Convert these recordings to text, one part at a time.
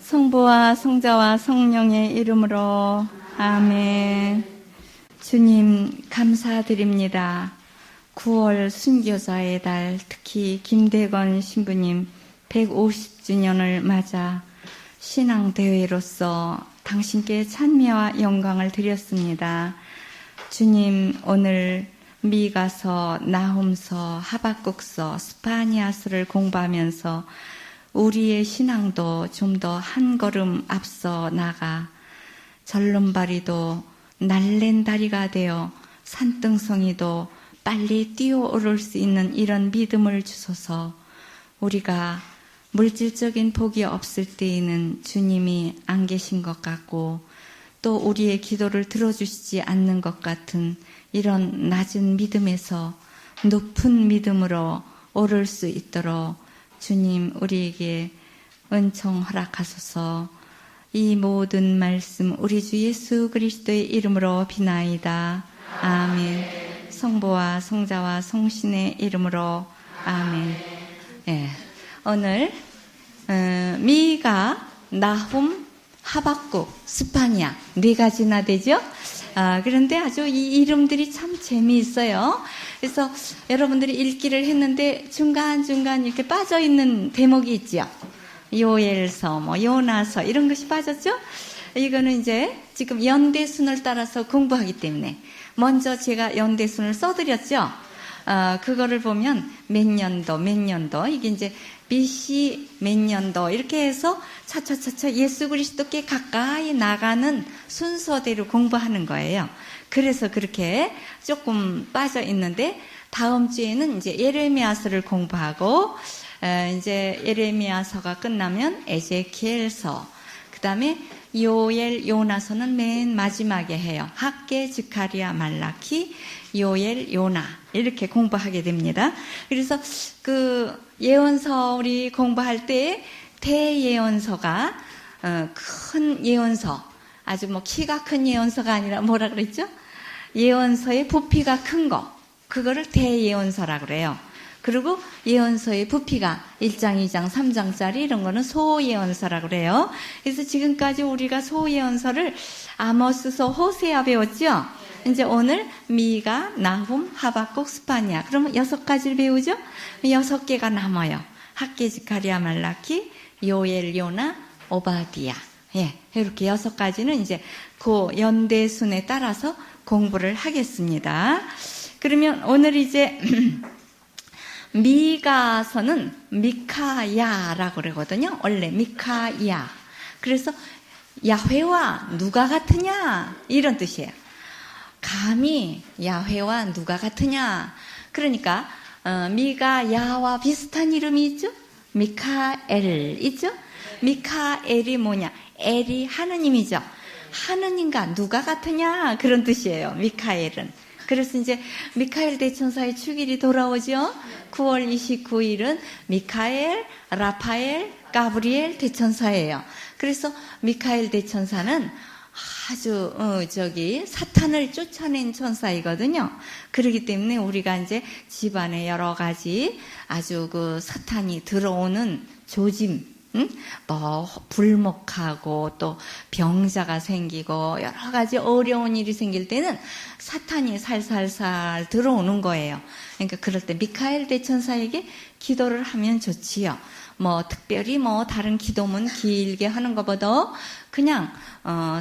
성부와 성자와 성령의 이름으로 아멘. 주님 감사드립니다. 9월 순교자의 달, 특히 김대건 신부님 150주년을 맞아 신앙대회로서 당신께 찬미와 영광을 드렸습니다. 주님, 오늘 미가서, 나훔서, 하박국서, 스파니아서를 공부하면서 우리의 신앙도 좀 더 한 걸음 앞서 나가 절름발이도 날랜 다리가 되어 산등성이도 빨리 뛰어오를 수 있는 이런 믿음을 주소서. 우리가 물질적인 복이 없을 때에는 주님이 안 계신 것 같고 또 우리의 기도를 들어주시지 않는 것 같은 이런 낮은 믿음에서 높은 믿음으로 오를 수 있도록 주님 우리에게 은총 허락하소서. 이 모든 말씀 우리 주 예수 그리스도의 이름으로 비나이다. 아멘. 성부와 성자와 성신의 이름으로 아멘. 예, 오늘 미가, 나훔, 하박국, 스파니아 4가지나 되죠? 그런데 아주 이 이름들이 참 재미있어요. 그래서 여러분들이 읽기를 했는데 중간중간 이렇게 빠져있는 대목이 있죠. 요엘서, 요나서 이런 것이 빠졌죠? 이거는 이제 지금 연대순을 따라서 공부하기 때문에 먼저 제가 연대순을 써드렸죠. 그거를 보면 몇 년도 이게 이제 BC 몇 년도 이렇게 해서 차차차차 예수 그리스도께 가까이 나가는 순서대로 공부하는 거예요. 그래서 그렇게 조금 빠져 있는데 다음 주에는 이제 예레미야서를 공부하고 이제 예레미야서가 끝나면 에제키엘서, 그 다음에 요엘, 요나서는 맨 마지막에 해요. 학개, 스가랴, 말라키, 요엘, 요나 이렇게 공부하게 됩니다. 그래서 그 예언서 우리 공부할 때 대예언서가 큰 예언서, 아주 키가 큰 예언서가 아니라 뭐라 그랬죠? 예언서의 부피가 큰 거, 그거를 대예언서라 그래요. 그리고 예언서의 부피가 1장, 2장, 3장짜리 이런 거는 소예언서라 그래요. 그래서 지금까지 우리가 소예언서를 아모스서, 호세아 배웠죠? 이제 오늘 미가, 나훔, 하박국, 스파니아. 그러면 6가지를 배우죠? 6개가 남아요. 학개, 스가랴, 말라키, 요엘, 요나, 오바디아. 예, 이렇게 6가지는 이제 그 연대순에 따라서 공부를 하겠습니다. 그러면 오늘 이제 미가서는 미카야라고 그러거든요. 원래 미카야. 그래서 야훼와 누가 같으냐 이런 뜻이에요. 감히 야훼와 누가 같으냐. 그러니까 미가 야와 비슷한 이름이 있죠. 미카엘 있죠. 미카엘이 뭐냐? 엘이 하느님이죠. 하느님과 누가 같으냐 그런 뜻이에요. 미카엘은. 그래서 이제 미카엘 대천사의 축일이 돌아오죠. 9월 29일은 미카엘, 라파엘, 가브리엘 대천사예요. 그래서 미카엘 대천사는 아주 사탄을 쫓아낸 천사이거든요. 그렇기 때문에 우리가 이제 집안에 여러 가지 아주 그 사탄이 들어오는 조짐, 불목하고 또 병자가 생기고 여러 가지 어려운 일이 생길 때는 사탄이 살살살 들어오는 거예요. 그러니까 그럴 때 미카엘 대천사에게 기도를 하면 좋지요. 특별히 다른 기도문 길게 하는 것보다 그냥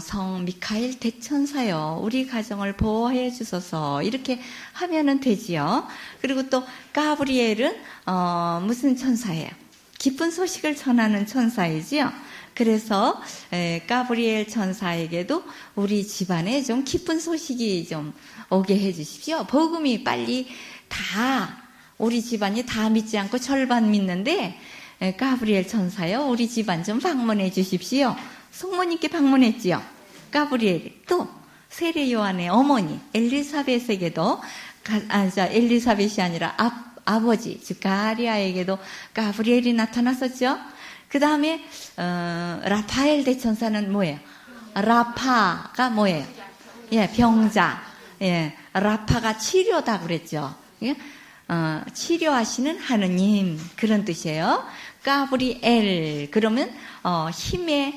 성 미카엘 대천사요, 우리 가정을 보호해 주소서 이렇게 하면은 되지요. 그리고 또 가브리엘은 무슨 천사예요? 기쁜 소식을 전하는 천사이지요. 그래서 가브리엘 천사에게도 우리 집안에 좀 기쁜 소식이 좀 오게 해 주십시오. 복음이 빨리 다 우리 집안이 다 믿지 않고 절반 믿는데 가브리엘 천사요, 우리 집안 좀 방문해 주십시오. 성모님께 방문했지요. 가브리엘이 또 세례 요한의 어머니 엘리사벳에게도 엘리사벳이 아니라 아버지 즉 가리아에게도 가브리엘이 나타났었죠. 그 다음에 라파엘 대천사는 뭐예요? 라파가 뭐예요? 예, 병자. 예, 라파가 치료다 그랬죠. 예? 치료하시는 하느님 그런 뜻이에요. 가브리엘 그러면 힘의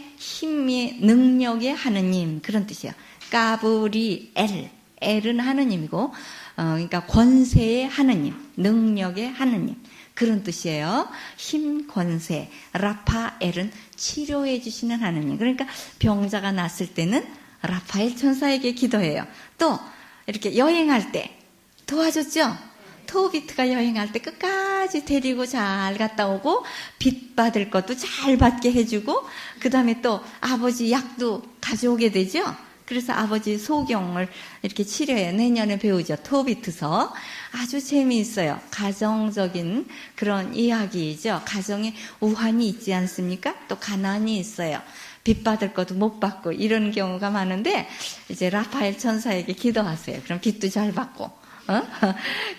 능력의 하느님 그런 뜻이에요. 가브리엘 엘은 하느님이고 그러니까 권세의 하느님, 능력의 하느님 그런 뜻이에요. 힘, 권세, 라파엘은 치료해 주시는 하느님. 그러니까 병자가 났을 때는 라파엘 천사에게 기도해요. 또 이렇게 여행할 때 도와줬죠. 토비트가 여행할 때 끝까지 데리고 잘 갔다 오고 빚 받을 것도 잘 받게 해주고 그 다음에 또 아버지 약도 가져오게 되죠. 그래서 아버지 소경을 이렇게 치료해요. 내년에 배우죠. 토비트서. 아주 재미있어요. 가정적인 그런 이야기이죠. 가정에 우환이 있지 않습니까? 또 가난이 있어요. 빚 받을 것도 못 받고 이런 경우가 많은데 이제 라파엘 천사에게 기도하세요. 그럼 빚도 잘 받고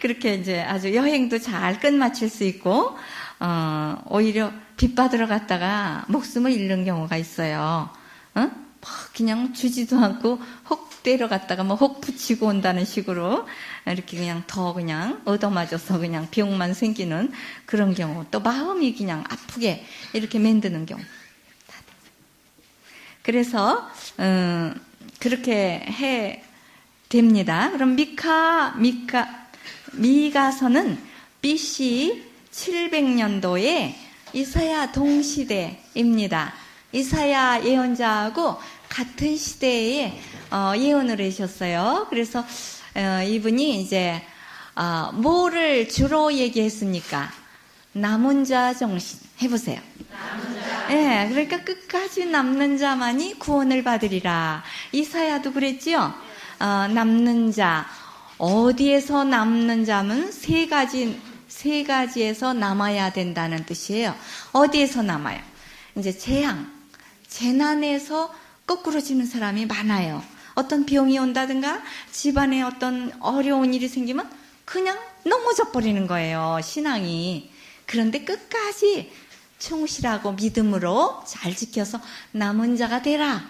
그렇게 이제 아주 여행도 잘 끝마칠 수 있고 오히려 빚 받으러 갔다가 목숨을 잃는 경우가 있어요. 그냥 주지도 않고 혹 때려갔다가 혹 붙이고 온다는 식으로 이렇게 그냥 더 그냥 얻어맞아서 그냥 병만 생기는 그런 경우, 또 마음이 그냥 아프게 이렇게 만드는 경우. 그래서 그렇게 해 됩니다. 그럼 미가서는 BC 700년도에 이사야 동시대입니다. 이사야 예언자하고 같은 시대에 예언을 하셨어요. 그래서 이분이 이제 뭐를 주로 얘기했습니까? 남은 자 정신 해보세요. 예, 그러니까 끝까지 남는 자만이 구원을 받으리라. 이사야도 그랬지요. 남는 자, 어디에서 남는 자면 세 가지에서 남아야 된다는 뜻이에요. 어디에서 남아요? 이제 재난에서 거꾸로지는 사람이 많아요. 어떤 병이 온다든가 집안에 어떤 어려운 일이 생기면 그냥 넘어져 버리는 거예요, 신앙이. 그런데 끝까지 충실하고 믿음으로 잘 지켜서 남은 자가 되라.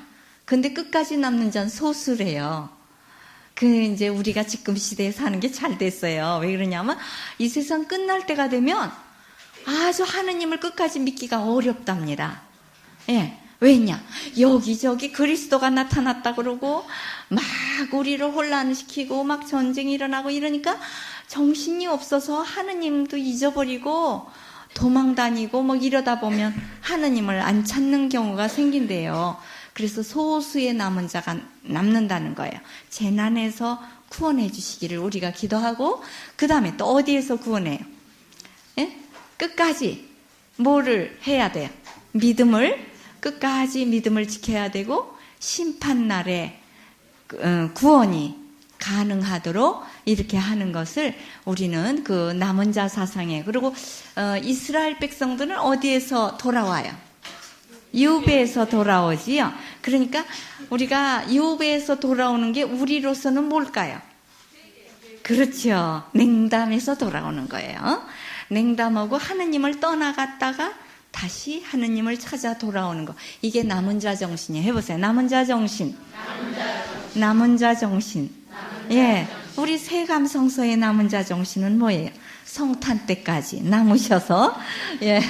근데 끝까지 남는 자는 소수래요. 이제 우리가 지금 시대에 사는 게 잘 됐어요. 왜 그러냐면 이 세상 끝날 때가 되면 아주 하느님을 끝까지 믿기가 어렵답니다. 예. 왜냐? 여기저기 그리스도가 나타났다 그러고 막 우리를 혼란시키고 막 전쟁이 일어나고 이러니까 정신이 없어서 하느님도 잊어버리고 도망다니고 이러다 보면 하느님을 안 찾는 경우가 생긴대요. 그래서 소수의 남은 자가 남는다는 거예요. 재난에서 구원해 주시기를 우리가 기도하고, 그 다음에 또 어디에서 구원해요? 예? 끝까지 뭐를 해야 돼요? 끝까지 믿음을 지켜야 되고, 심판날에 구원이 가능하도록 이렇게 하는 것을 우리는 그 남은 자 사상에, 그리고 이스라엘 백성들은 어디에서 돌아와요? 유배에서 돌아오지요. 그러니까 우리가 유배에서 돌아오는 게 우리로서는 뭘까요? 그렇죠. 냉담에서 돌아오는 거예요. 냉담하고 하느님을 떠나갔다가 다시 하느님을 찾아 돌아오는 거. 이게 남은 자 정신이에요. 해보세요. 남은 자 정신. 남은 자 정신. 예. 우리 세감성서의 남은 자 정신은 뭐예요? 성탄 때까지 남으셔서, 예,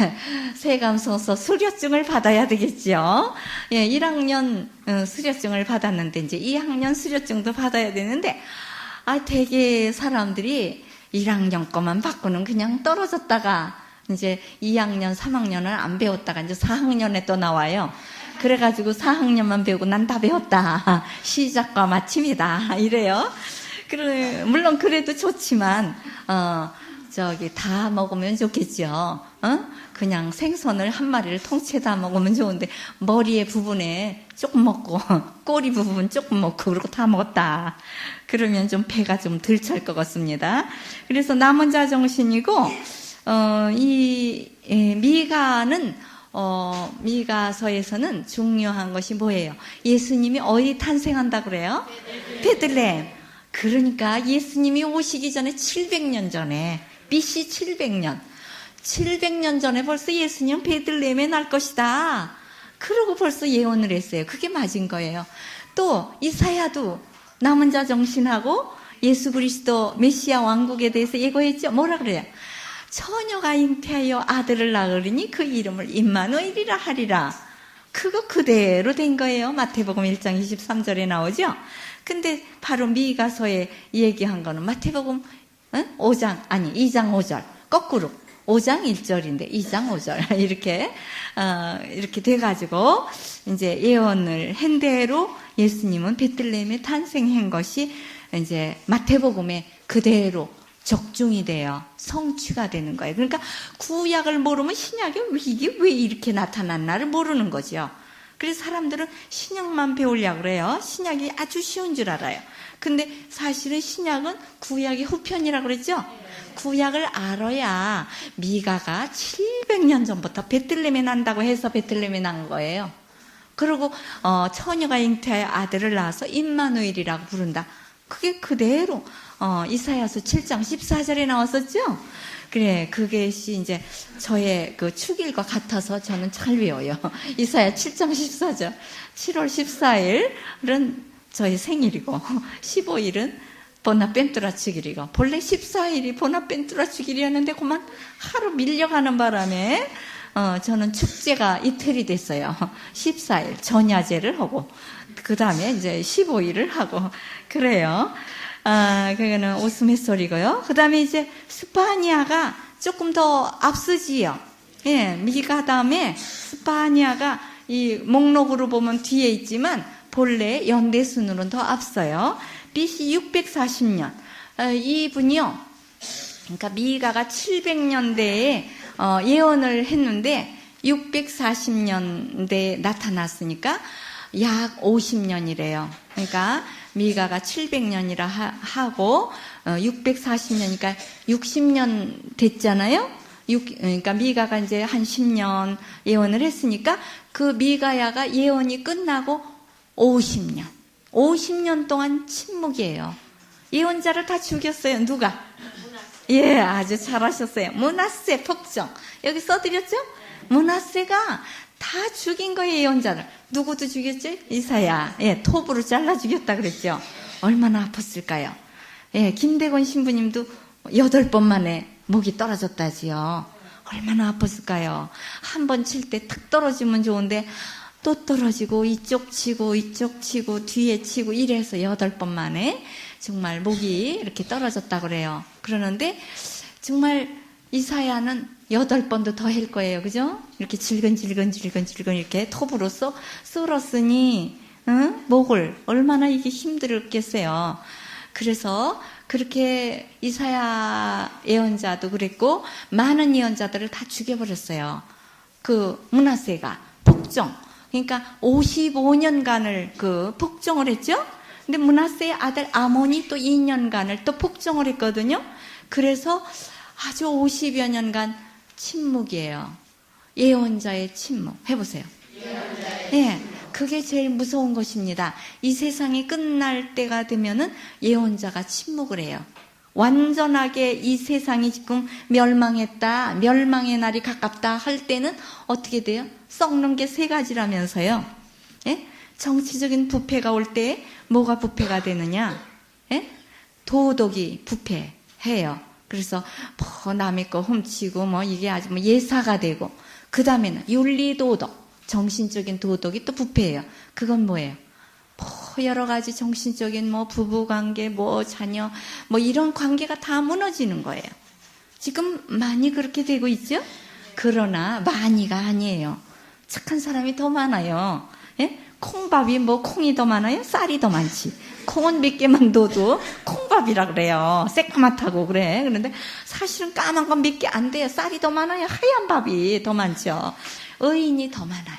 세감성서 수료증을 받아야 되겠죠. 예, 1학년 수료증을 받았는데, 이제 2학년 수료증도 받아야 되는데, 되게 사람들이 1학년 거만 받고는 그냥 떨어졌다가, 이제 2학년, 3학년을 안 배웠다가, 이제 4학년에 또 나와요. 그래가지고 4학년만 배우고 난 다 배웠다. 시작과 마침이다. 이래요. 물론 그래도 좋지만, 다 먹으면 좋겠죠. 그냥 생선을 한 마리를 통째 다 먹으면 좋은데, 머리의 부분에 조금 먹고, 꼬리 부분 조금 먹고, 그리고 다 먹었다. 그러면 좀 배가 좀 덜 찰 것 같습니다. 그래서 남은 자 정신이고, 미가서에서는 중요한 것이 뭐예요? 예수님이 어디 탄생한다 그래요? 베들레헴. 그러니까 예수님이 오시기 전에 700년 전에, BC 700년 전에 벌써 예수님은 베들레헴에 날 것이다. 그러고 벌써 예언을 했어요. 그게 맞은 거예요. 또 이사야도 남은 자 정신하고 예수 그리스도 메시아 왕국에 대해서 예고했죠. 뭐라 그래요? 처녀가 잉태하여 아들을 낳으리니 그 이름을 임마누엘이라 하리라. 그거 그대로 된 거예요. 마태복음 1장 23절에 나오죠. 근데 바로 미가서에 얘기한 거는 마태복음 2장 5절 거꾸로 5장 1절인데 2장 5절 이렇게 돼가지고 이제 예언을 한 대로 예수님은 베들레헴에 탄생한 것이 이제 마태복음에 그대로 적중이 돼요. 성취가 되는 거예요. 그러니까 구약을 모르면 신약이 이게 왜 이렇게 나타났나를 모르는 거죠. 그래서 사람들은 신약만 배우려고 그래요. 신약이 아주 쉬운 줄 알아요. 근데 사실은 신약은 구약의 후편이라고 그랬죠. 구약을 알아야 미가가 700년 전부터 베들레헴에 난다고 해서 베들레헴에 난 거예요. 그리고 처녀가 잉태하여 아들을 낳아서 임마누엘이라고 부른다. 그게 그대로 이사야서 7장 14절에 나왔었죠. 그래, 그것이 이제 저의 그 축일과 같아서 저는 잘 외워요. 이사야 7장 14절. 7월 14일은 저의 생일이고 15일은 보나벤투라 축일이고 본래 14일이 보나벤투라 축일이었는데 그만 하루 밀려가는 바람에 저는 축제가 이틀이 됐어요. 14일 전야제를 하고 그 다음에 이제 15일을 하고 그래요. 그거는 오스메솔이고요. 그 다음에 이제 스파니아가 조금 더 앞서지요. 예, 미가 다음에 스파니아가 이 목록으로 보면 뒤에 있지만 본래 연대순으로는 더 앞서요. BC 640년. 이분이요. 그러니까 미가가 700년대에 예언을 했는데 640년대에 나타났으니까 약 50년이래요. 그러니까 미가가 700년이라 하고 640년이니까 60년 됐잖아요. 그러니까 미가가 이제 한 10년 예언을 했으니까 그 미가야가 예언이 끝나고 50년 동안 침묵이에요. 예언자를 다 죽였어요. 누가? 예, 아주 잘하셨어요. 므낫세 폭정. 여기 써드렸죠? 므낫세가 다 죽인 거예요, 예언자를. 누구도 죽였죠? 이사야. 예, 톱으로 잘라 죽였다 그랬죠. 얼마나 아팠을까요? 예, 김대건 신부님도 8번 만에 목이 떨어졌다지요. 얼마나 아팠을까요? 한 번 칠 때 탁 떨어지면 좋은데 또 떨어지고 이쪽 치고 뒤에 치고 이래서 8번 만에 정말 목이 이렇게 떨어졌다 그래요. 그러는데 정말 이사야는 8번도 더 할 거예요. 그죠? 이렇게 질근질근 이렇게 톱으로 썰었으니 목을 얼마나 이게 힘들었겠어요. 그래서 그렇게 이사야 예언자도 그랬고 많은 예언자들을 다 죽여버렸어요. 그 므낫세가 폭정. 그러니까 55년간을 그 폭정을 했죠. 근데 므낫세의 아들 아몬이 또 2년간을 또 폭정을 했거든요. 그래서 아주 50여 년간 침묵이에요. 예언자의 침묵. 해보세요. 네, 그게 제일 무서운 것입니다. 이 세상이 끝날 때가 되면은 예언자가 침묵을 해요. 완전하게 이 세상이 지금 멸망했다, 멸망의 날이 가깝다 할 때는 어떻게 돼요? 썩는 게 3가지라면서요. 예? 정치적인 부패가 올 때 뭐가 부패가 되느냐? 예? 도덕이 부패해요. 그래서 뭐 남의 거 훔치고 뭐 이게 아주 뭐 예사가 되고, 그 다음에는 윤리도덕, 정신적인 도덕이 또 부패해요. 그건 뭐예요? 뭐 여러 가지 정신적인 뭐 부부관계, 뭐 자녀, 뭐 이런 관계가 다 무너지는 거예요. 지금 많이 그렇게 되고 있죠? 그러나 많이가 아니에요. 착한 사람이 더 많아요. 예? 콩밥이 뭐 콩이 더 많아요? 쌀이 더 많지. 콩은 몇 개만 넣어도 콩밥이라 그래요. 새까맣다고 그래. 그런데 사실은 까만 건 몇 개 안 돼요. 쌀이 더 많아요. 하얀 밥이 더 많죠. 의인이 더 많아요.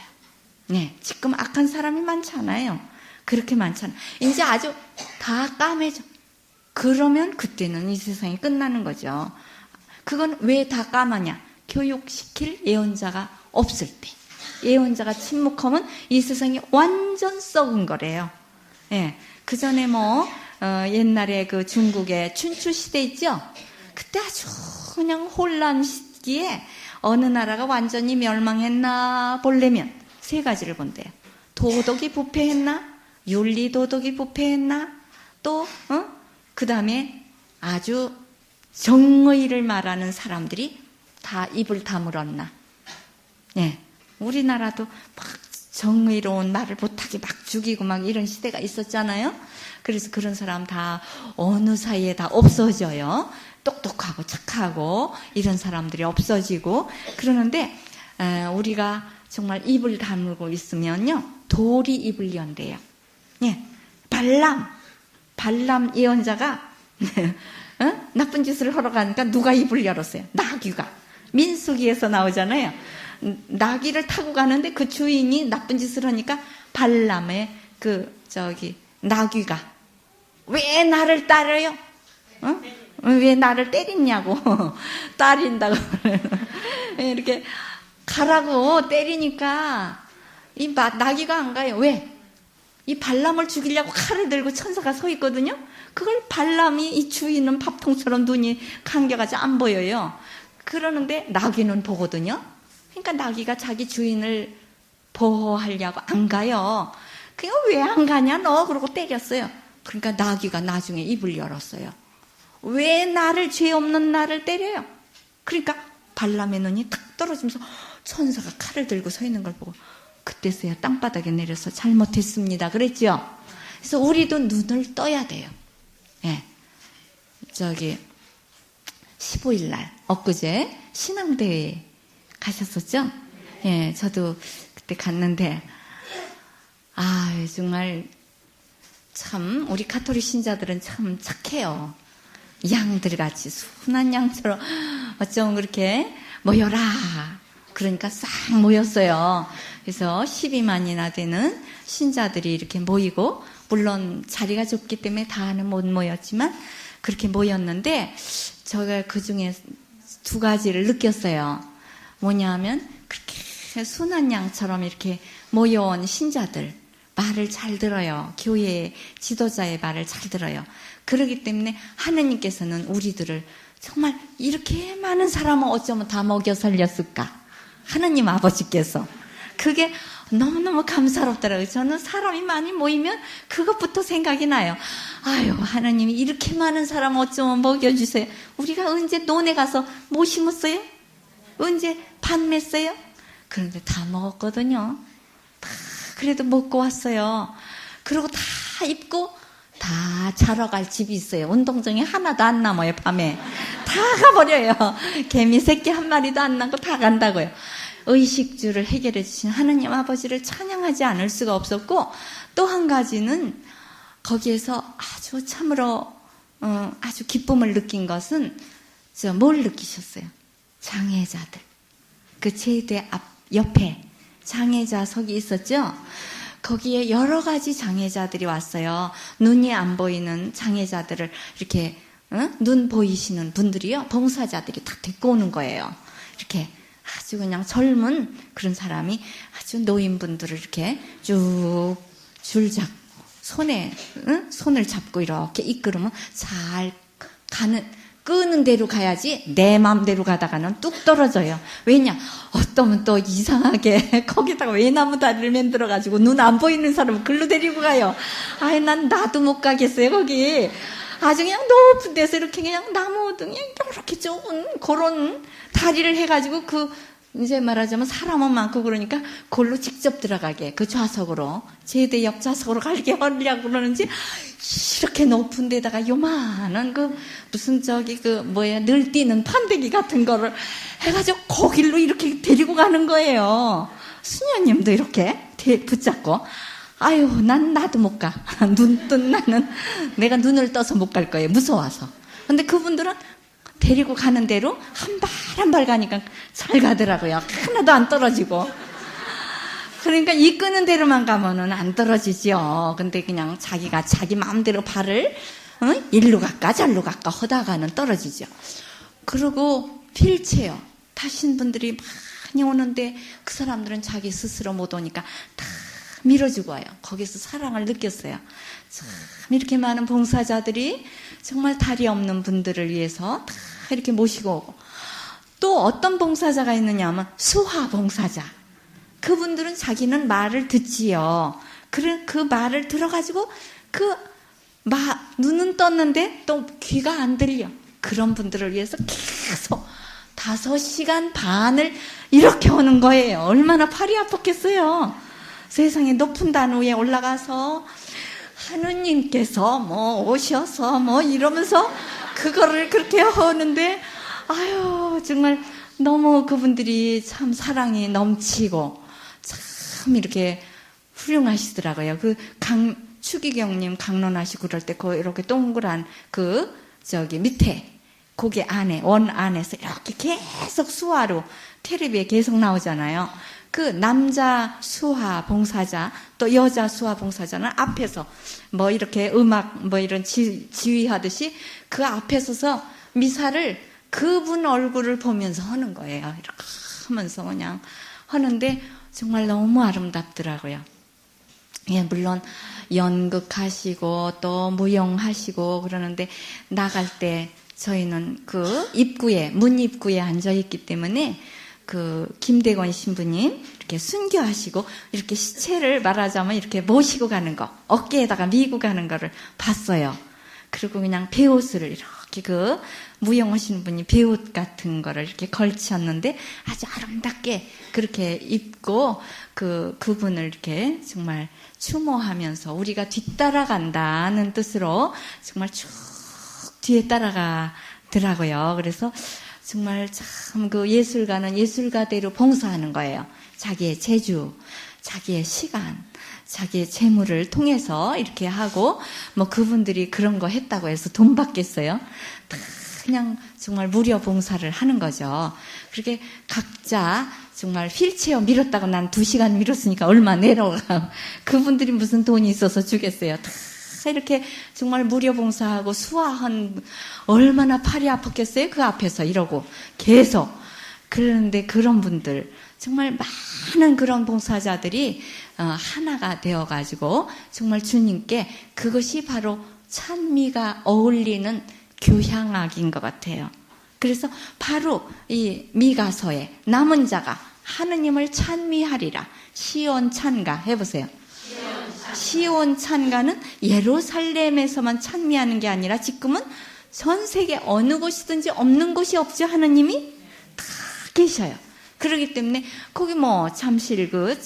네, 지금 악한 사람이 많잖아요. 그렇게 많잖아요. 이제 아주 다 까매져. 그러면 그때는 이 세상이 끝나는 거죠. 그건 왜 다 까마냐? 교육시킬 예언자가 없을 때. 예언자가 침묵하면 이 세상이 완전 썩은 거래요. 예. 그 전에 옛날에 그 중국의 춘추 시대 있죠? 그때 아주 그냥 혼란 시기에 어느 나라가 완전히 멸망했나 보려면 3가지를 본대요. 도덕이 부패했나? 윤리도덕이 부패했나? 또, 그 다음에 아주 정의를 말하는 사람들이 다 입을 다물었나? 예. 우리나라도 막 정의로운 말을 못하게 막 죽이고 막 이런 시대가 있었잖아요. 그래서 그런 사람 다 어느 사이에 다 없어져요. 똑똑하고 착하고 이런 사람들이 없어지고 그러는데 우리가 정말 입을 다물고 있으면요 돌이 입을 연대요. 예, 발람 예언자가 나쁜 짓을 하러 가니까 누가 입을 열었어요? 나귀가. 민수기에서 나오잖아요. 나귀를 타고 가는데 그 주인이 나쁜 짓을 하니까 발람의 나귀가 왜 나를 따려요? 왜 나를 때리냐고 따린다고 이렇게 가라고 때리니까 이 나귀가 안 가요. 왜? 이 발람을 죽이려고 칼을 들고 천사가 서 있거든요. 그걸 발람이 이 주인은 밥통처럼 눈이 감겨가지고 안 보여요. 그러는데 나귀는 보거든요. 그러니까 나귀가 자기 주인을 보호하려고 안 가요. 그냥 왜 안 가냐 너? 그러고 때렸어요. 그러니까 나귀가 나중에 입을 열었어요. 왜 나를 죄 없는 나를 때려요? 그러니까 발람의 눈이 탁 떨어지면서 천사가 칼을 들고 서 있는 걸 보고 그때서야 땅바닥에 내려서 잘못했습니다 그랬죠. 그래서 우리도 눈을 떠야 돼요. 예. 15일 날 엊그제 신앙대회 가셨었죠? 예, 저도 그때 갔는데 정말 참 우리 가톨릭 신자들은 참 착해요. 양들같이 순한 양처럼 어쩜 그렇게 모여라. 그러니까 싹 모였어요. 그래서 12만이나 되는 신자들이 이렇게 모이고 물론 자리가 좁기 때문에 다는 못 모였지만 그렇게 모였는데 제가 그중에 두 가지를 느꼈어요. 뭐냐면 그렇게 순한 양처럼 이렇게 모여온 신자들 말을 잘 들어요. 교회의 지도자의 말을 잘 들어요. 그렇기 때문에 하느님께서는 우리들을 정말 이렇게 많은 사람은 어쩌면 다 먹여 살렸을까? 하느님 아버지께서. 그게 너무너무 감사롭더라고요. 저는 사람이 많이 모이면 그것부터 생각이 나요. 하나님이 이렇게 많은 사람 어쩌면 먹여주세요. 우리가 언제 논에 가서 뭐 심었어요? 언제 밭 맸어요? 그런데 다 먹었거든요. 다 그래도 먹고 왔어요. 그리고 다 입고 다 자러 갈 집이 있어요. 운동장에 하나도 안 남아요. 밤에 다 가버려요. 개미 새끼 한 마리도 안 남고 다 간다고요. 의식주를 해결해 주신 하느님 아버지를 찬양하지 않을 수가 없었고, 또 한 가지는 거기에서 아주 참으로 아주 기쁨을 느낀 것은 뭘 느끼셨어요? 장애자들. 그 제대 앞 옆에 장애자석이 있었죠? 거기에 여러 가지 장애자들이 왔어요. 눈이 안 보이는 장애자들을 이렇게 눈 보이시는 분들이요, 봉사자들이 다 데리고 오는 거예요. 이렇게 아주 그냥 젊은 그런 사람이 아주 노인분들을 이렇게 쭉 줄 잡고 손을 잡고 이렇게 이끌으면 잘 끄는 대로 가야지 내 맘대로 가다가는 뚝 떨어져요. 왜냐? 어떠면 또 이상하게 거기다가 외나무 다리를 만들어가지고 눈 안 보이는 사람을 글로 데리고 가요. 난 나도 못 가겠어요, 거기. 아주 그냥 높은 데서 이렇게 그냥 나무 등에 이렇게 좋은 그런 다리를 해가지고 이제 말하자면 사람은 많고 그러니까 그걸로 직접 들어가게 그 좌석으로 제대 옆 좌석으로 가게 하려고 그러는지 이렇게 높은 데다가 요만한 무슨 늘 뛰는 판때기 같은 거를 해가지고 거길로 이렇게 데리고 가는 거예요. 수녀님도 이렇게 붙잡고 나도 못 가. 나는 내가 눈을 떠서 못 갈 거예요. 무서워서. 근데 그분들은 데리고 가는 대로 한 발 한 발 가니까 잘 가더라고요. 하나도 안 떨어지고. 그러니까 이끄는 대로만 가면은 안 떨어지죠. 근데 그냥 자기가 자기 마음대로 발을 일로 갈까 잘로 갈까 하다가는 떨어지죠. 그리고 휠체어 타신 분들이 많이 오는데 그 사람들은 자기 스스로 못 오니까 다 밀어주고 와요. 거기서 사랑을 느꼈어요. 참 이렇게 많은 봉사자들이 정말 다리 없는 분들을 위해서 다 이렇게 모시고 오고, 또 어떤 봉사자가 있느냐 하면 수화 봉사자. 그분들은 자기는 말을 듣지요. 그 말을 들어가지고 눈은 떴는데 또 귀가 안 들려. 그런 분들을 위해서 계속 5시간 반을 이렇게 오는 거예요. 얼마나 팔이 아팠겠어요. 세상에 높은 단 위에 올라가서 하느님께서 뭐 오셔서 뭐 이러면서 그거를 그렇게 하는데, 아유, 정말 너무 그분들이 참 사랑이 넘치고 참 이렇게 훌륭하시더라고요. 그 추기경님 강론하시고 그럴 때 그 이렇게 동그란 그 저기 밑에 고개 안에 원 안에서 이렇게 계속 수화로 텔레비에 계속 나오잖아요. 그 남자 수화 봉사자 또 여자 수화 봉사자는 앞에서 뭐 이렇게 음악 뭐 이런 지휘하듯이 그 앞에 서서 미사를 그분 얼굴을 보면서 하는 거예요. 이렇게 하면서 그냥 하는데 정말 너무 아름답더라고요. 예, 물론 연극하시고 또 무용하시고 그러는데 나갈 때 저희는 그 입구에 문 입구에 앉아 있기 때문에 그 김대건 신부님 이렇게 순교하시고 이렇게 시체를 말하자면 이렇게 모시고 가는 거 어깨에다가 미고 가는 거를 봤어요. 그리고 그냥 베옷을 이렇게 그 무용하시는 분이 베옷 같은 거를 이렇게 걸쳤는데 아주 아름답게 그렇게 입고 그분을 이렇게 정말 추모하면서 우리가 뒤따라간다는 뜻으로 정말 쭉 뒤에 따라가더라고요. 그래서 정말 참 그 예술가는 예술가대로 봉사하는 거예요. 자기의 재주, 자기의 시간, 자기의 재물을 통해서 이렇게 하고 뭐 그분들이 그런 거 했다고 해서 돈 받겠어요? 다 그냥 정말 무료 봉사를 하는 거죠. 그렇게 각자 정말 휠체어 밀었다고 난 2시간 밀었으니까 얼마 내려가. 그분들이 무슨 돈이 있어서 주겠어요. 다 이렇게 정말 무료 봉사하고 수화한 얼마나 팔이 아팠겠어요? 그 앞에서 이러고 계속. 그런데 그런 분들 정말 많은 그런 봉사자들이 하나가 되어가지고 정말 주님께 그것이 바로 찬미가 어울리는 교향악인 것 같아요. 그래서 바로 이 미가서에 남은 자가 하느님을 찬미하리라. 시온 찬가 해보세요. 시온 찬가는 예루살렘에서만 찬미하는 게 아니라 지금은 전 세계 어느 곳이든지 없는 곳이 없죠. 하느님이 다 계셔요. 그렇기 때문에 거기 뭐 잠실 그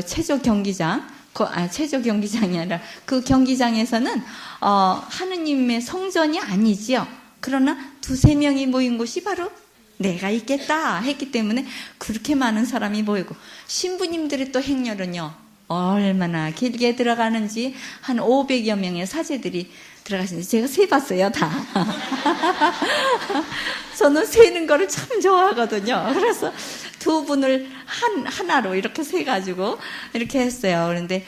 체조 경기장, 체조 경기장이 아니라 그 경기장에서는 하느님의 성전이 아니지요. 그러나 2-3명이 모인 곳이 바로 내가 있겠다 했기 때문에 그렇게 많은 사람이 모이고 신부님들의 또 행렬은요. 얼마나 길게 들어가는지 한 500여 명의 사제들이 들어가시는지 제가 세봤어요 다. 저는 세는 거를 참 좋아하거든요. 그래서 2분을 하나로 이렇게 세가지고 이렇게 했어요. 그런데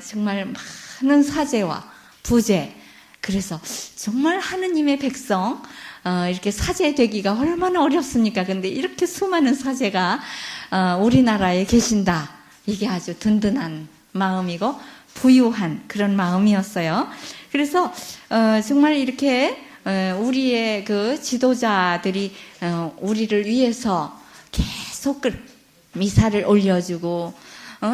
정말 많은 사제와 부제, 그래서 정말 하느님의 백성 이렇게 사제 되기가 얼마나 어렵습니까? 근데 이렇게 수많은 사제가 우리나라에 계신다. 이게 아주 든든한 마음이고 부유한 그런 마음이었어요. 그래서 정말 이렇게 우리의 그 지도자들이 우리를 위해서 계속 미사를 올려주고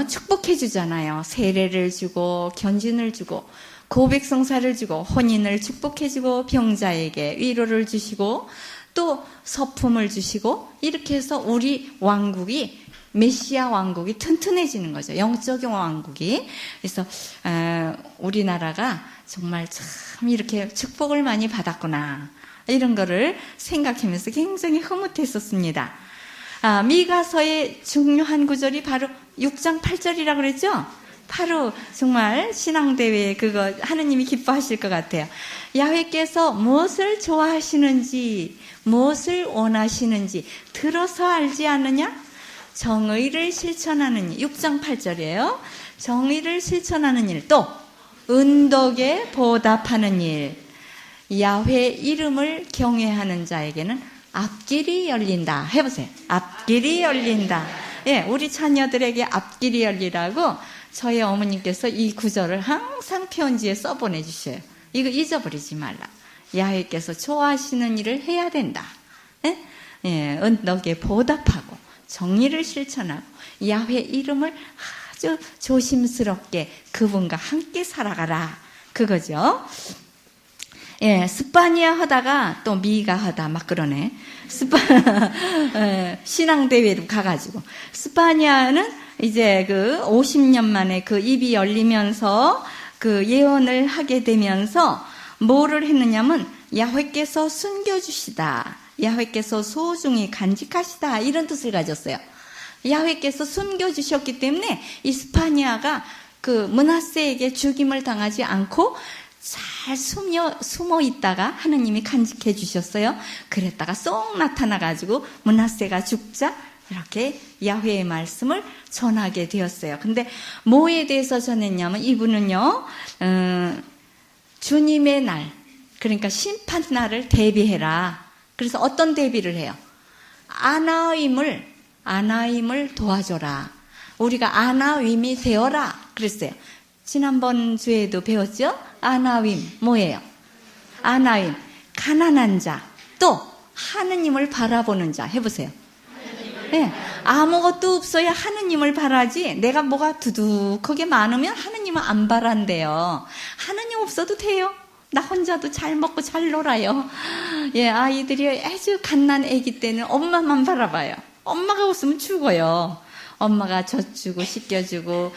축복해 주잖아요. 세례를 주고 견진을 주고 고백성사를 주고 혼인을 축복해 주고 병자에게 위로를 주시고 또 서품을 주시고 이렇게 해서 우리 왕국이 메시아 왕국이 튼튼해지는 거죠. 영적인 왕국이. 그래서 우리나라가 정말 참 이렇게 축복을 많이 받았구나 이런 거를 생각하면서 굉장히 흐뭇했었습니다. 미가서의 중요한 구절이 바로 6장 8절이라고 그랬죠? 바로 정말 신앙대회 그거 하느님이 기뻐하실 것 같아요. 야훼께서 무엇을 좋아하시는지 무엇을 원하시는지 들어서 알지 않느냐? 정의를 실천하는 일, 6장 8절이에요. 정의를 실천하는 일, 또 은덕에 보답하는 일, 야훼 이름을 경외하는 자에게는 앞길이 열린다. 해보세요. 앞길이 열린다. 예, 우리 자녀들에게 앞길이 열리라고 저희 어머님께서 이 구절을 항상 편지에 써보내주셔요. 이거 잊어버리지 말라. 야훼께서 좋아하시는 일을 해야 된다. 예? 예, 은덕에 보답하고 정의를 실천하고 야훼 이름을 아주 조심스럽게 그분과 함께 살아가라. 그거죠. 예, 스파니아 하다가 또 미가 하다 막 그러네. 신앙대회로 가가지고. 스파니아는 이제 그 50년 만에 그 입이 열리면서 그 예언을 하게 되면서 뭐를 했느냐면 야훼께서 숨겨주시다. 야훼께서 소중히 간직하시다. 이런 뜻을 가졌어요. 야훼께서 숨겨주셨기 때문에 이 스파니아가 그 므낫세에게 죽임을 당하지 않고 잘 숨어 있다가 하느님이 간직해 주셨어요. 그랬다가 쏙 나타나가지고 므낫세가 죽자 이렇게 야훼의 말씀을 전하게 되었어요. 근데 뭐에 대해서 전했냐면 이분은요, 주님의 날, 그러니까 심판 날을 대비해라. 그래서 어떤 대비를 해요? 아나임을 도와줘라. 우리가 아나임이 되어라. 그랬어요. 지난번 주에도 배웠죠? 아나임, 뭐예요? 아나임, 가난한 자, 또 하느님을 바라보는 자. 해보세요. 네, 아무것도 없어야 하느님을 바라지, 내가 뭐가 두둑하게 많으면 하느님은 안 바란대요. 하느님 없어도 돼요. 나 혼자도 잘 먹고 잘 놀아요. 예, 아이들이 아주 갓난 애기 때는 엄마만 바라봐요. 엄마가 없으면 죽어요. 엄마가 젖주고 씻겨주고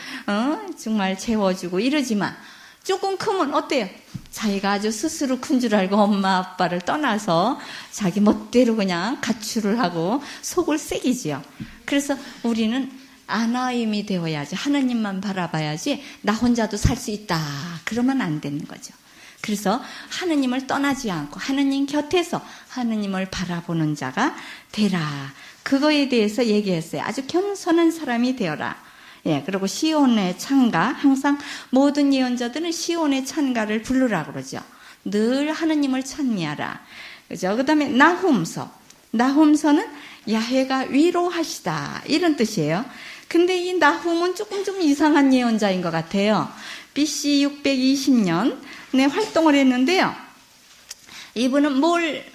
정말 재워주고 이러지만 조금 크면 어때요? 자기가 아주 스스로 큰 줄 알고 엄마 아빠를 떠나서 자기 멋대로 그냥 가출을 하고 속을 새기지요. 그래서 우리는 아나임이 되어야지, 하느님만 바라봐야지 나 혼자도 살 수 있다 그러면 안 되는 거죠. 그래서 하느님을 떠나지 않고 하느님 곁에서 하느님을 바라보는 자가 되라. 그거에 대해서 얘기했어요. 아주 겸손한 사람이 되어라. 예, 그리고 시온의 찬가, 항상 모든 예언자들은 시온의 찬가를 부르라고 그러죠. 늘 하느님을 찬미하라. 그죠? 그 다음에 나훔서는 야훼가 위로하시다. 이런 뜻이에요. 근데 이 나훔은 조금 좀 이상한 예언자인 것 같아요. BC 620년에 활동을 했는데요. 이분은 뭘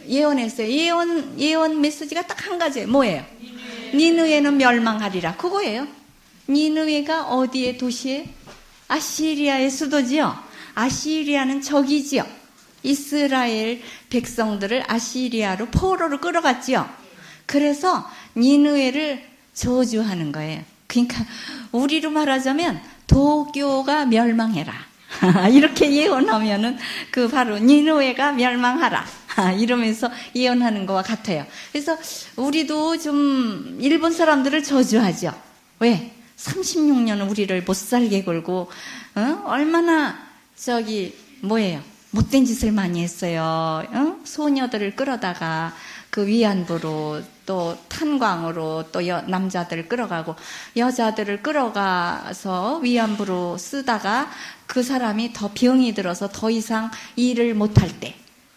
예언했어요? 예언 메시지가 딱 한 가지예요. 뭐예요? 니느웨는 멸망하리라. 그거예요. 니느웨가 어디의 도시에? 아시리아의 수도지요. 아시리아는 적이지요. 이스라엘 백성들을 아시리아로 포로로 끌어갔지요. 그래서 니느웨를 저주하는 거예요. 그러니까 우리로 말하자면 도교가 멸망해라. 이렇게 예언하면은 그 바로 니느웨가 멸망하라. 이러면서 예언하는 것과 같아요. 그래서 우리도 좀 일본 사람들을 저주하죠. 왜? 36년은 우리를 못 살게 굴고 얼마나 뭐예요? 못된 짓을 많이 했어요. 소녀들을 끌어다가 그 위안부로 또 탄광으로 또 남자들을 끌어가고 여자들을 끌어가서 위안부로 쓰다가 그 사람이 더 병이 들어서 더 이상 일을 못할 때,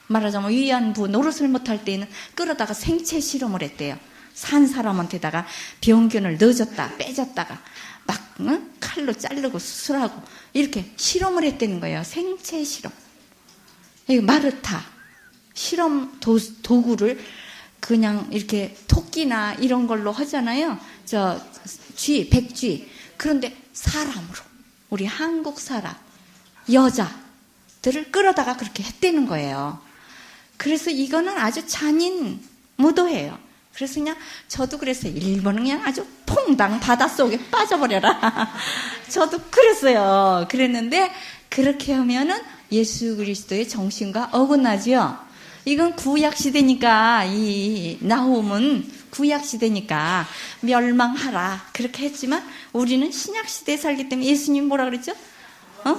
말하자면 위안부 노릇을 못할 때는 끌어다가 생체 실험을 했대요. 산 사람한테다가 병균을 넣어줬다 빼줬다가 막 칼로 자르고 수술하고 이렇게 실험을 했다는 거예요. 생체 실험. 마르타 실험 도구를 그냥 이렇게 토끼나 이런 걸로 하잖아요. 백쥐. 그런데 사람으로, 우리 한국 사람 여자들을 끌어다가 그렇게 했다는 거예요. 그래서 이거는 아주 잔인 무도예요. 그래서 그냥 저도 그랬어요. 일본은 그냥 아주 퐁당 바닷속에 빠져버려라. 저도 그랬어요. 그랬는데 그렇게 하면은 예수 그리스도의 정신과 어긋나지요. 이건 구약시대니까, 이 나훔은 구약시대니까 멸망하라 그렇게 했지만 우리는 신약시대에 살기 때문에 예수님 뭐라 그랬죠?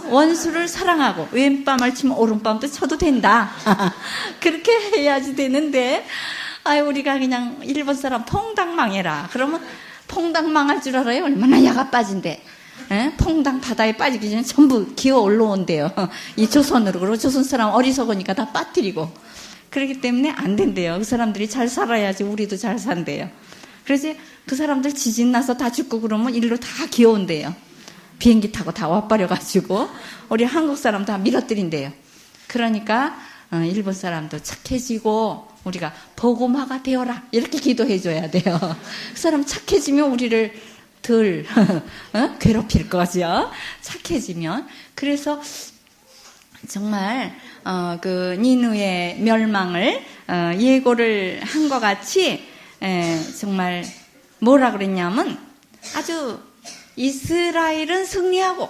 원수를 사랑하고 왼뺨을 치면 오른뺨도 쳐도 된다. 그렇게 해야지 되는데 우리가 그냥 일본 사람 퐁당 망해라 그러면 퐁당 망할 줄 알아요? 얼마나 야가 빠진대. 퐁당 바다에 빠지기 전에 전부 기어 올라온대요. 이 조선으로. 그리고 조선 사람 어리석으니까 다 빠뜨리고. 그렇기 때문에 안 된대요. 그 사람들이 잘 살아야지 우리도 잘 산대요. 그래서 그 사람들 지진 나서 다 죽고 그러면 일로 다 기어온대요. 비행기 타고 다 와버려가지고 우리 한국 사람 다 밀어뜨린대요. 그러니까 일본 사람도 착해지고 우리가 복음화가 되어라 이렇게 기도해줘야 돼요. 그 사람 착해지면 우리를 덜 괴롭힐 거죠. 착해지면. 그래서 정말 그 니느웨 멸망을 예고를 한 것 같이 정말 뭐라 그랬냐면 아주 이스라엘은 승리하고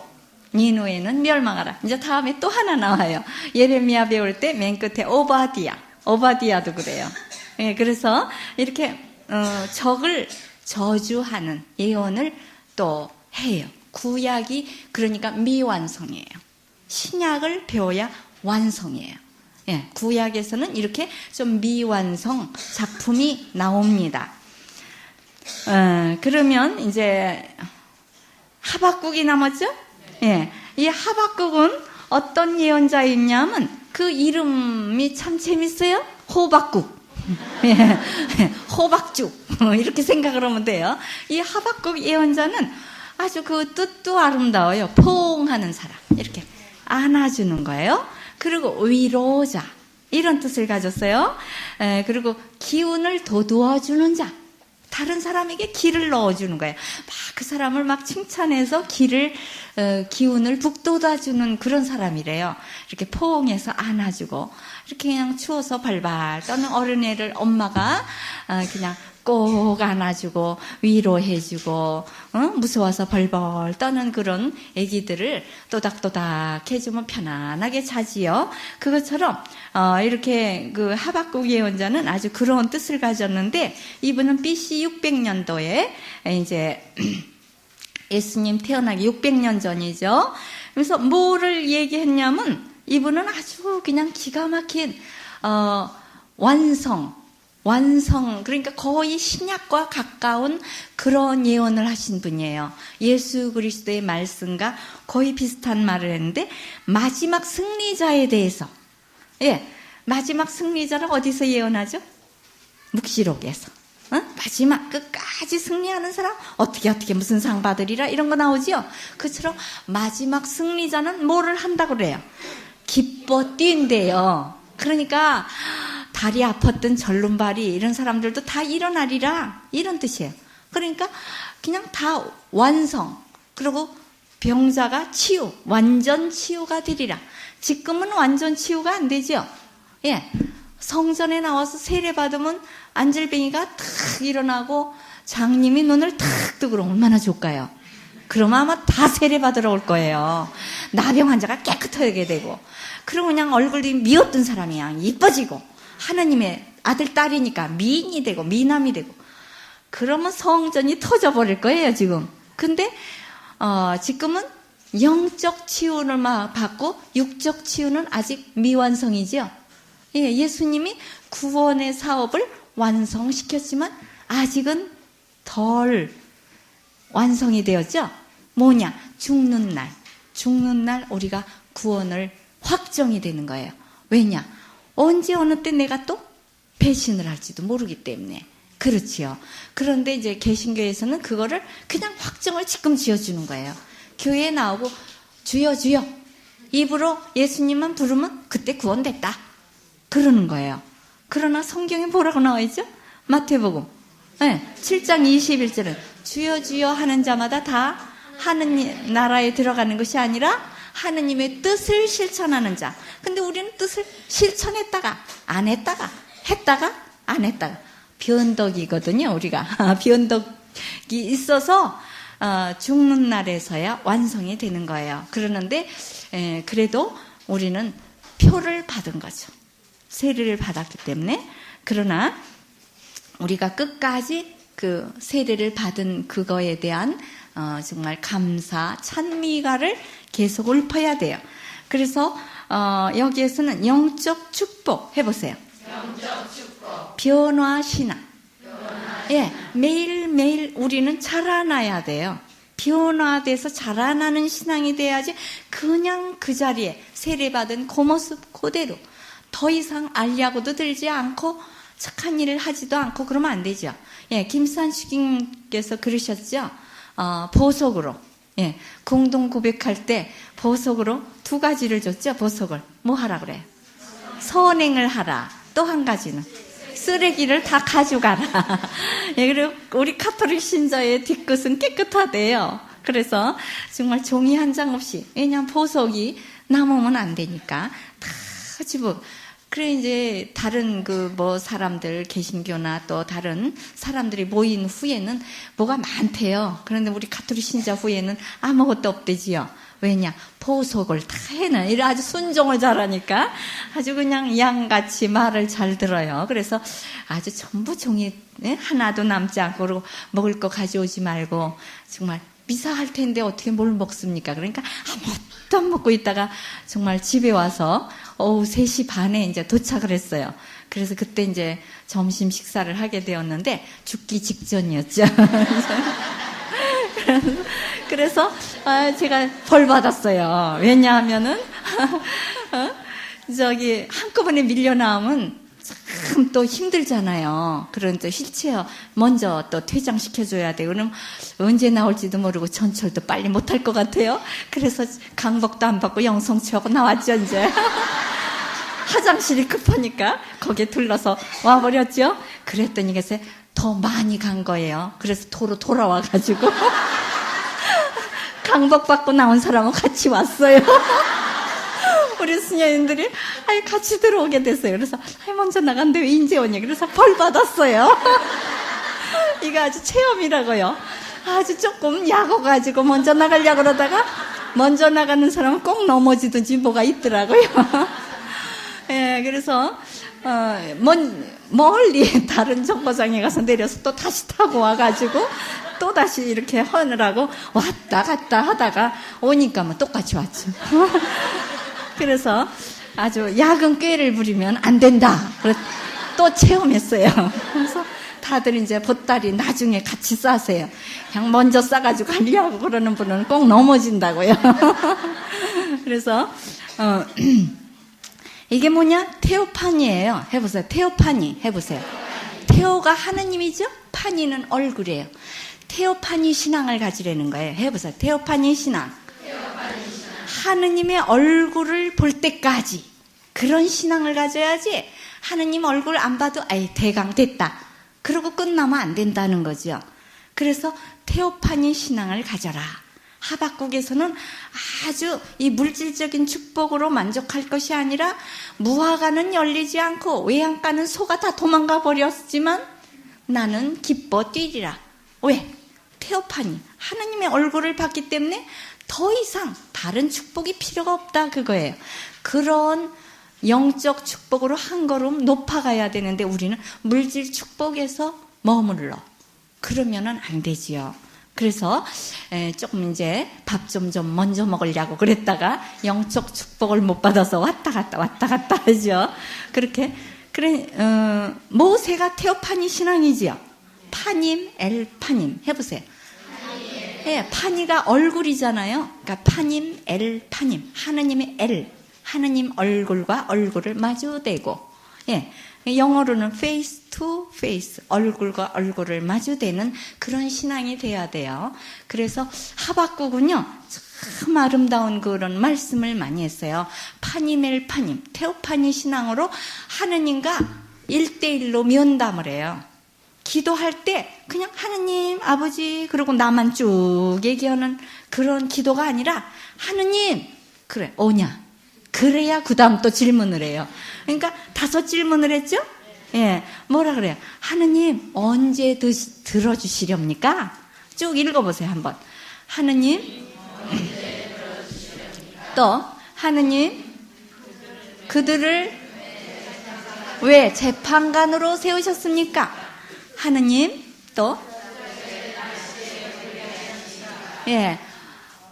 니느웨는 멸망하라. 이제 다음에 또 하나 나와요. 예레미야 배울 때 맨 끝에 오바디야도 그래요. 예, 그래서 이렇게 적을 저주하는 예언을 또 해요. 구약이 그러니까 미완성이에요. 신약을 배워야 완성이에요. 예, 구약에서는 이렇게 좀 미완성 작품이 나옵니다. 그러면 이제 하박국이 남았죠? 예, 이 하박국은 어떤 예언자였냐면 그 이름이 참 재밌어요. 호박국. 예, 호박죽. 이렇게 생각을 하면 돼요. 이 하박국 예언자는 아주 그 뜻도 아름다워요. 포옹하는 사람. 이렇게 안아주는 거예요. 그리고 위로자. 이런 뜻을 가졌어요. 그리고 기운을 돋워주는 자. 다른 사람에게 기를 넣어주는 거예요. 막 그 사람을 막 칭찬해서 기운을 북돋아주는 그런 사람이래요. 이렇게 포옹해서 안아주고, 이렇게 그냥 추워서 발발 떠는 어린애를 엄마가 그냥 꼭 안아주고 위로해주고 무서워서 벌벌 떠는 그런 애기들을 또닥또닥 해주면 편안하게 자지요. 그것처럼 이렇게 그 하박국 예언자는 아주 그런 뜻을 가졌는데, 이분은 BC 600년도에 이제 예수님 태어나기 600년 전이죠. 그래서 뭐를 얘기했냐면 이분은 아주 그냥 기가 막힌 완성, 그러니까 거의 신약과 가까운 그런 예언을 하신 분이에요. 예수 그리스도의 말씀과 거의 비슷한 말을 했는데, 마지막 승리자에 대해서, 예, 마지막 승리자를 어디서 예언하죠? 묵시록에서. 마지막 끝까지 승리하는 사람 어떻게 무슨 상 받으리라 이런 거 나오죠. 그처럼 마지막 승리자는 뭐를 한다고 그래요? 기뻐 뛴대요. 그러니까 다리 아팠던 절름발이 이런 사람들도 다 일어나리라, 이런 뜻이에요. 그러니까 그냥 다 완성, 그리고 병자가 치유, 완전 치유가 되리라. 지금은 완전 치유가 안 되죠. 예, 성전에 나와서 세례 받으면 안질뱅이가 탁 일어나고 장님이 눈을 탁 뜨고 그러면 얼마나 좋을까요? 그러면 아마 다 세례 받으러 올 거예요. 나병 환자가 깨끗하게 되고, 그리고 그냥 얼굴이 미었던 사람이 그냥 이뻐지고, 하느님의 아들, 딸이니까 미인이 되고 미남이 되고, 그러면 성전이 터져버릴 거예요, 지금. 근데 지금은 영적 치유를 막 받고 육적 치유는 아직 미완성이죠. 예, 예수님이 구원의 사업을 완성시켰지만 아직은 덜 완성이 되었죠. 뭐냐? 죽는 날 우리가 구원을 확정이 되는 거예요. 왜냐? 언제 어느 때 내가 또 배신을 할지도 모르기 때문에. 그렇지요. 그런데 이제 개신교에서는 그거를 그냥 확정을 지금 지어주는 거예요. 교회에 나오고 주여 주여 입으로 예수님만 부르면 그때 구원됐다, 그러는 거예요. 그러나 성경에 뭐라고 나와 있죠? 마태복음 7장 21절은 주여 주여 하는 자마다 다 하느님 나라에 들어가는 것이 아니라 하느님의 뜻을 실천하는 자. 근데 우리는 뜻을 실천했다가 안 했다가 했다가 안 했다가 변덕이거든요. 우리가 변덕이 있어서 죽는 날에서야 완성이 되는 거예요. 그러는데 그래도 우리는 표를 받은 거죠. 세례를 받았기 때문에. 그러나 우리가 끝까지 그 세례를 받은 그거에 대한 정말 감사, 찬미가를 계속 읊어야 돼요. 그래서 여기에서는 영적 축복 해보세요. 영적 축복. 변화 신앙. 예, 매일매일 우리는 자라나야 돼요. 변화돼서 자라나는 신앙이 돼야지 그냥 그 자리에 세례받은 그 모습 그대로 더 이상 알려고도 들지 않고 착한 일을 하지도 않고 그러면 안 되죠. 예, 김산식님께서 그러셨죠. 보석으로. 예, 공동 고백할 때 보석으로 2가지를 줬죠. 보석을. 뭐 하라 그래요? 선행을 하라. 또 한 가지는 쓰레기를 다 가져가라. 예, 그리고 우리 카톨릭 신자의 뒤끝은 깨끗하대요. 그래서 정말 종이 한 장 없이, 왜냐하면 보석이 남으면 안 되니까 다 집어. 그래 이제 다른 사람들 개신교나 또 다른 사람들이 모인 후에는 뭐가 많대요. 그런데 우리 가톨릭 신자 후에는 아무것도 없대지요. 왜냐? 보석을 다 해놔. 이래 아주 순종을 잘하니까 아주 그냥 양같이 말을 잘 들어요. 그래서 아주 전부 종이 하나도 남지 않고, 그리고 먹을 거 가져오지 말고, 정말 미사할 텐데 어떻게 뭘 먹습니까? 그러니까 아무것도 안 먹고 있다가 정말 집에 와서 오후 3시 반에 이제 도착을 했어요. 그래서 그때 이제 점심 식사를 하게 되었는데 죽기 직전이었죠. 그래서 제가 벌 받았어요. 왜냐하면은 한꺼번에 밀려 나오면 참 또 힘들잖아요. 그런 또 휠체어 먼저 또 퇴장시켜줘야 되고, 그럼 언제 나올지도 모르고 전철도 빨리 못할 것 같아요. 그래서 강복도 안 받고 영성치하고 나왔죠. 이제 화장실이 급하니까 거기에 둘러서 와버렸죠. 그랬더니 그래서 더 많이 간 거예요. 그래서 도로 돌아와가지고 강복 받고 나온 사람은 같이 왔어요. 우리 수녀님들이 같이 들어오게 됐어요. 그래서 먼저 나간데 왜 인제 오니? 그래서 벌 받았어요. 이거 아주 체험이라고요. 아주 조금 약어가지고 먼저 나가려고 그러다가 먼저 나가는 사람은 꼭 넘어지든지 뭐가 있더라고요. 예, 그래서 멀리 다른 정거장에 가서 내려서 또 다시 타고 와가지고 또 다시 이렇게 하느라고 왔다 갔다 하다가 오니까 뭐 똑같이 왔죠. 그래서 아주 야근 꾀를 부리면 안 된다. 그래서 또 체험했어요. 그래서 다들 이제 보따리 나중에 같이 싸세요. 그냥 먼저 싸가지고 가려고 그러는 분은 꼭 넘어진다고요. 그래서 이게 뭐냐? 테오파니예요. 해보세요. 테오파니 해보세요. 테오가 하느님이죠. 파니는 얼굴이에요. 테오파니 신앙을 가지려는 거예요. 해보세요. 테오파니 신앙. 하느님의 얼굴을 볼 때까지 그런 신앙을 가져야지, 하느님 얼굴 안 봐도 대강 됐다 그러고 끝나면 안 된다는 거죠. 그래서 테오파니 신앙을 가져라. 하박국에서는 아주 이 물질적인 축복으로 만족할 것이 아니라 무화과는 열리지 않고 외양간은 소가 다 도망가 버렸지만 나는 기뻐 뛰리라. 왜? 테오파니, 하느님의 얼굴을 봤기 때문에 더 이상 다른 축복이 필요가 없다 그거예요. 그런 영적 축복으로 한 걸음 높아가야 되는데 우리는 물질 축복에서 머물러. 그러면은 안 되지요. 그래서 조금 이제 밥 좀 먼저 먹으려고 그랬다가 영적 축복을 못 받아서 왔다 갔다 하죠. 그렇게 모세가 테오파니 신앙이지요. 파님, 엘파님 해보세요. 예, 파니가 얼굴이잖아요. 그러니까 파님, 엘파님, 하느님의 하느님 얼굴과 얼굴을 마주대고, 예, 영어로는 face to face, 얼굴과 얼굴을 마주대는 그런 신앙이 돼야 돼요. 그래서 하박국은요, 참 아름다운 그런 말씀을 많이 했어요. 파님, 엘파님, 테오파니 신앙으로 하느님과 1대1로 면담을 해요. 기도할 때 그냥 하느님, 아버지 그러고 나만 쭉 얘기하는 그런 기도가 아니라 하느님, 그래 오냐? 그래야 그 다음 또 질문을 해요. 그러니까 5 질문을 했죠? 예, 뭐라 그래요? 하느님 언제 들어주시렵니까? 쭉 읽어보세요 한번. 하느님, 또 하느님 그들을 왜 재판관으로 세우셨습니까? 하느님, 또 예,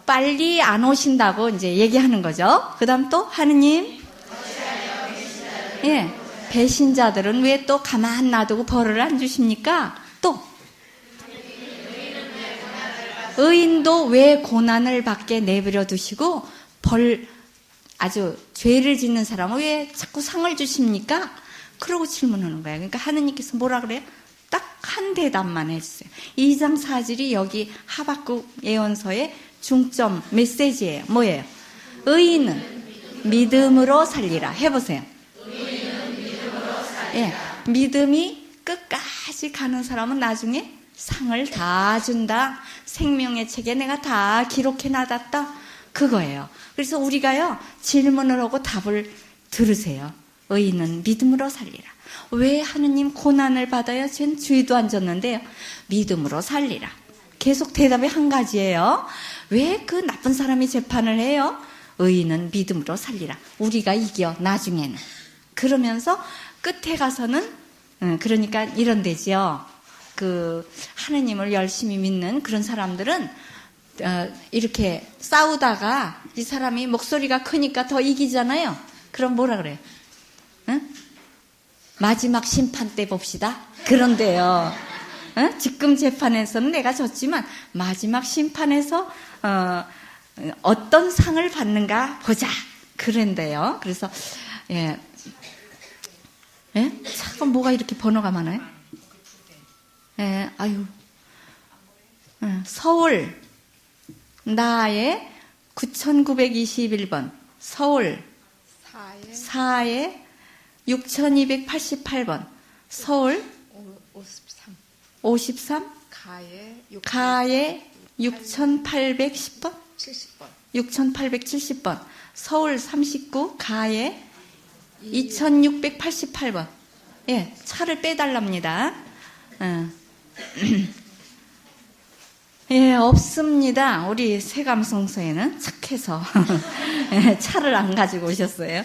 빨리 안 오신다고 이제 얘기하는 거죠. 그 다음 또 하느님, 예, 배신자들은 왜 또 가만 놔두고 벌을 안 주십니까? 또 의인도 왜 고난을 받게 내버려 두시고 아주 죄를 짓는 사람은 왜 자꾸 상을 주십니까? 그러고 질문하는 거예요. 그러니까 하느님께서 뭐라 그래요? 딱 한 대답만 해주세요. 2장 4절이 여기 하박국 예언서의 중점 메시지예요. 뭐예요? 의인은 믿음으로 살리라. 해보세요. 예, 믿음이 끝까지 가는 사람은 나중에 상을 다 준다. 생명의 책에 내가 다 기록해 놔뒀다. 그거예요. 그래서 우리가요, 질문을 하고 답을 들으세요. 의인은 믿음으로 살리라. 왜 하느님 고난을 받아요? 쟨 주의도 안 졌는데요. 믿음으로 살리라. 계속 대답이 한 가지예요. 왜 그 나쁜 사람이 재판을 해요? 의인은 믿음으로 살리라. 우리가 이겨, 나중에는. 그러면서 끝에 가서는, 그러니까 이런 데지요. 하느님을 열심히 믿는 그런 사람들은, 이렇게 싸우다가 이 사람이 목소리가 크니까 더 이기잖아요. 그럼 뭐라 그래요? 응? 마지막 심판 때 봅시다. 그런데요. 지금 재판에서는 내가 졌지만 마지막 심판에서 어떤 상을 받는가 보자. 그런데요. 그래서 자꾸 뭐가 이렇게 번호가 많아요? 서울 나의 9921번 서울 4에 6288번 서울 53 가에 6810번 6870번 서울 39 가에 2688번 차를 빼달랍니다. 없습니다. 우리 세감성서에는 착해서 차를 안 가지고 오셨어요.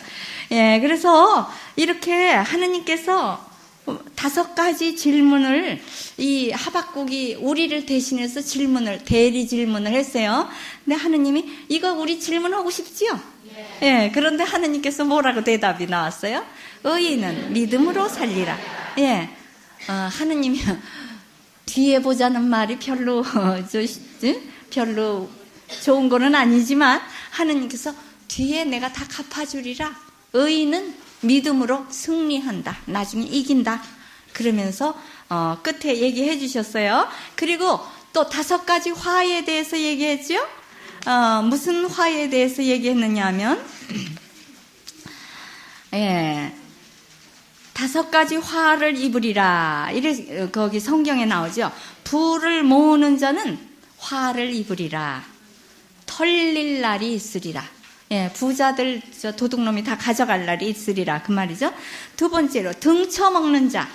그래서 이렇게 하느님께서 5가지 질문을 이 하박국이 우리를 대신해서 대리 질문을 했어요. 근데 하느님이 이거 우리 질문하고 싶지요? 그런데 하느님께서 뭐라고 대답이 나왔어요? 의인은 믿음으로 살리라. 하느님이 뒤에 보자는 말이 별로 좋은 거는 아니지만 하느님께서 뒤에 내가 다 갚아주리라. 의인은 믿음으로 승리한다. 나중에 이긴다. 그러면서 끝에 얘기해 주셨어요. 그리고 또 5가지 화에 대해서 얘기했죠. 무슨 화에 대해서 얘기했느냐 하면 5가지 화를 입으리라. 거기 성경에 나오죠. 부를 모으는 자는 화를 입으리라. 털릴 날이 있으리라. 부자들 도둑놈이 다 가져갈 날이 있으리라. 그 말이죠. 2번째로 등쳐먹는 자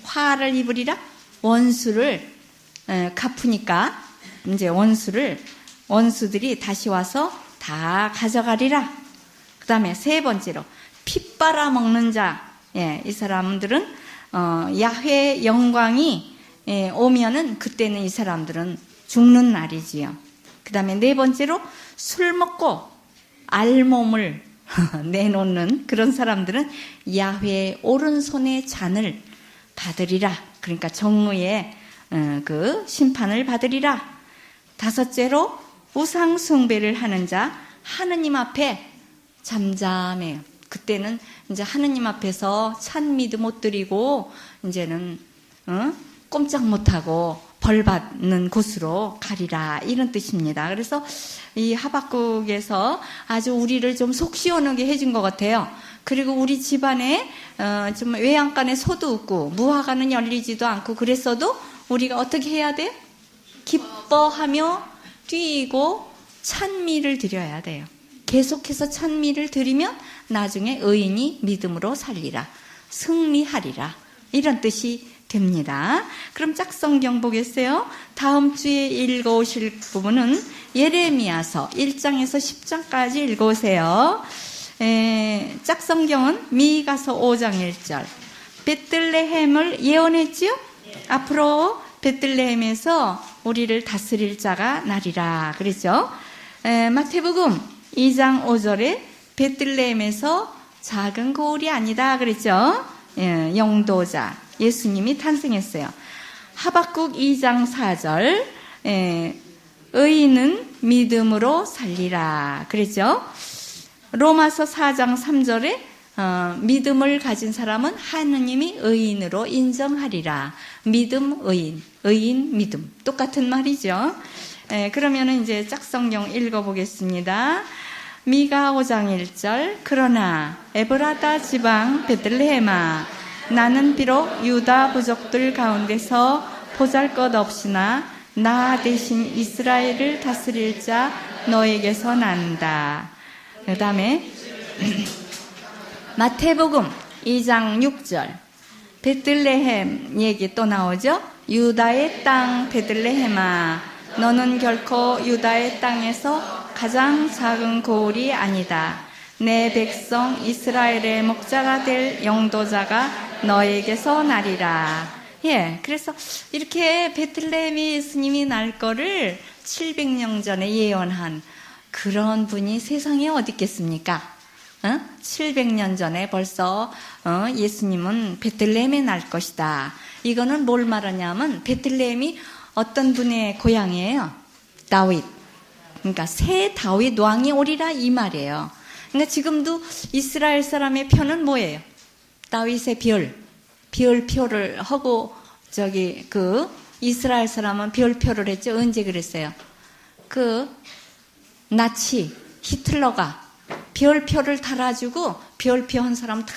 화를 입으리라. 원수를 갚으니까 이제 원수들이 다시 와서 다 가져가리라. 그 다음에 3번째로 피 빨아먹는 자 이 사람들은 야훼 영광이 오면은 그때는 이 사람들은 죽는 날이지요. 그 다음에 4번째로 술 먹고 알몸을 내놓는 그런 사람들은 야훼 오른손의 잔을 받으리라. 그러니까 정의의 그 심판을 받으리라. 5째로 우상 숭배를 하는 자 하느님 앞에 잠잠해요. 그때는 이제 하느님 앞에서 찬미도 못 드리고 이제는 꼼짝 못하고 벌 받는 곳으로 가리라. 이런 뜻입니다. 그래서 이 하박국에서 아주 우리를 좀 속 시원하게 해준 것 같아요. 그리고 우리 집안에 좀 외양간에 소도 없고 무화과는 열리지도 않고 그랬어도 우리가 어떻게 해야 돼요? 기뻐하며 뛰고 찬미를 드려야 돼요. 계속해서 찬미를 드리면 나중에 의인이 믿음으로 살리라. 승리하리라. 이런 뜻이 됩니다. 그럼 짝성경 보겠어요? 다음 주에 읽어오실 부분은 예레미야서 1장에서 10장까지 읽어오세요. 짝성경은 미가서 5장 1절. 베들레헴을 예언했지요? 앞으로 베들레헴에서 우리를 다스릴 자가 나리라. 그랬죠? 마태복음 2장 5절에 베들레헴에서 작은 거울이 아니다. 그랬죠? 영도자 예수님이 탄생했어요. 하박국 2장 4절 의인은 믿음으로 살리라. 그랬죠? 로마서 4장 3절에 믿음을 가진 사람은 하느님이 의인으로 인정하리라. 믿음, 의인, 믿음. 똑같은 말이죠. 그러면은 이제 짝성경 읽어보겠습니다. 미가 5장 1절. 그러나 에브라다 지방 베들레헴아 나는 비록 유다 부족들 가운데서 보잘것없으나 나 대신 이스라엘을 다스릴 자 너에게서 난다. 그 다음에 마태복음 2장 6절 베들레헴 얘기 또 나오죠. 유다의 땅 베들레헴아, 너는 결코 유다의 땅에서 가장 작은 고을이 아니다. 내 백성 이스라엘의 목자가 될 영도자가 너에게서 나리라. 예, 그래서 이렇게 베들레헴이 예수님이 날 거를 700년 전에 예언한 그런 분이 세상에 어디 있겠습니까? 700년 전에 벌써 예수님은 베들레헴에 날 것이다. 이거는 뭘 말하냐면 베들레헴이 어떤 분의 고향이에요? 다윗. 그러니까 새 다윗 왕이 오리라 이 말이에요. 그러니까 지금도 이스라엘 사람의 표는 뭐예요? 다윗의 별표를 하고 이스라엘 사람은 별표를 했죠. 언제 그랬어요? 나치 히틀러가 별표를 달아주고 별표 한 사람 다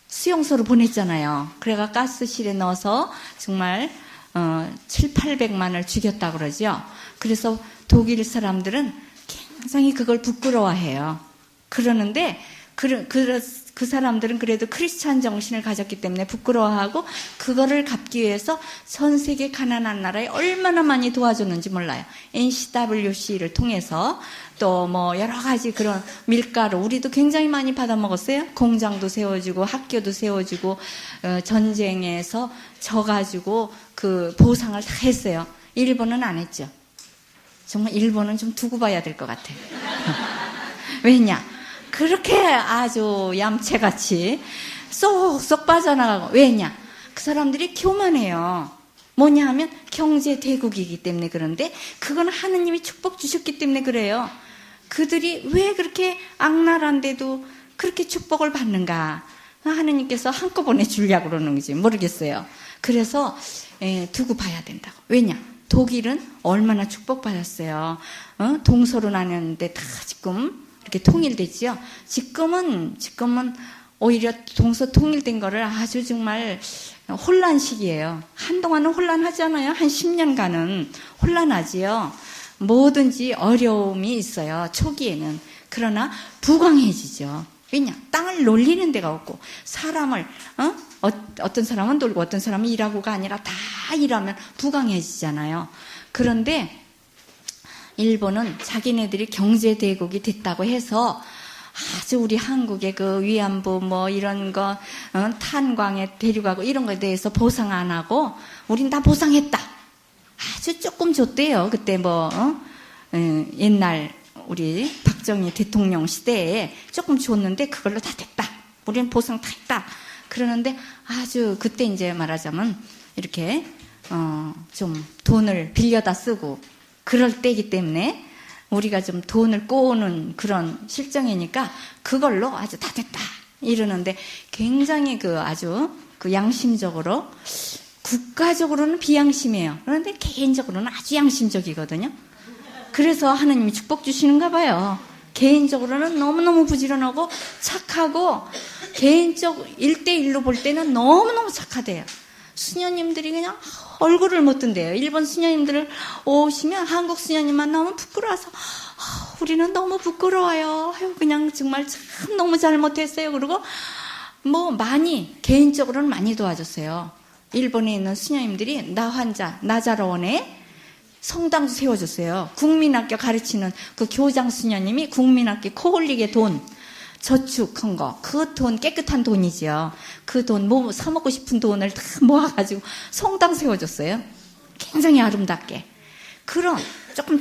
수용소로 보냈잖아요. 그래가 가스실에 넣어서 정말 700~800만을 죽였다 그러죠. 그래서 독일 사람들은 굉장히 그걸 부끄러워해요. 그러는데 그 사람들은 그래도 크리스찬 정신을 가졌기 때문에 부끄러워하고 그거를 갚기 위해서 전 세계 가난한 나라에 얼마나 많이 도와줬는지 몰라요. NCWC를 통해서 또 뭐 여러 가지 그런 밀가루 우리도 굉장히 많이 받아 먹었어요. 공장도 세워주고 학교도 세워주고 전쟁에서 져가지고 그 보상을 다 했어요. 일본은 안 했죠. 정말 일본은 좀 두고 봐야 될 것 같아요. 왜냐? 그렇게 아주 얌체같이 쏙쏙 빠져나가고. 왜냐? 그 사람들이 교만해요. 뭐냐 하면 경제 대국이기 때문에. 그런데 그건 하느님이 축복 주셨기 때문에 그래요. 그들이 왜 그렇게 악랄한데도 그렇게 축복을 받는가? 하느님께서 한꺼번에 주려고 그러는 건지 모르겠어요. 그래서 두고 봐야 된다고. 왜냐? 독일은 얼마나 축복받았어요. 동서로 나눴는데 다 지금 이렇게 통일됐지요. 지금은 오히려 동서 통일된 거를 아주 정말 혼란 시기예요. 한동안은 혼란하잖아요. 한 10년간은 혼란하지요. 뭐든지 어려움이 있어요. 초기에는. 그러나 부강해지죠. 왜냐? 땅을 놀리는 데가 없고 사람을 어떤 사람은 놀고 어떤 사람은 일하고가 아니라 다 일하면 부강해지잖아요. 그런데 일본은 자기네들이 경제대국이 됐다고 해서 아주 우리 한국의 그 위안부 뭐 이런 거 탄광에 데려가고 이런 거에 대해서 보상 안 하고 우린 다 보상했다. 아주 조금 줬대요. 그때 옛날 우리 박정희 대통령 시대에 조금 줬는데 그걸로 다 됐다. 우리는 보상 다 했다. 그러는데 아주 그때 이제 말하자면 이렇게 좀 돈을 빌려다 쓰고 그럴 때이기 때문에 우리가 좀 돈을 꼬는 그런 실정이니까 그걸로 아주 다 됐다 이러는데 굉장히 아주 양심적으로 국가적으로는 비양심이에요. 그런데 개인적으로는 아주 양심적이거든요. 그래서 하나님이 축복 주시는가 봐요. 개인적으로는 너무너무 부지런하고 착하고 개인적 1대1로 볼 때는 너무너무 착하대요. 수녀님들이 그냥 얼굴을 못 든대요. 일본 수녀님들을 오시면 한국 수녀님만 나오면 부끄러워서 우리는 너무 부끄러워요. 그냥 정말 참 너무 잘못했어요. 그리고 개인적으로는 많이 도와줬어요. 일본에 있는 수녀님들이 나자로원에 성당도 세워줬어요. 국민학교 가르치는 그 교장 수녀님이 국민학교 코올릭의 돈 저축한 거, 그 돈 깨끗한 돈이지요. 그 돈 사먹고 싶은 돈을 다 모아가지고 성당 세워줬어요. 굉장히 아름답게. 그럼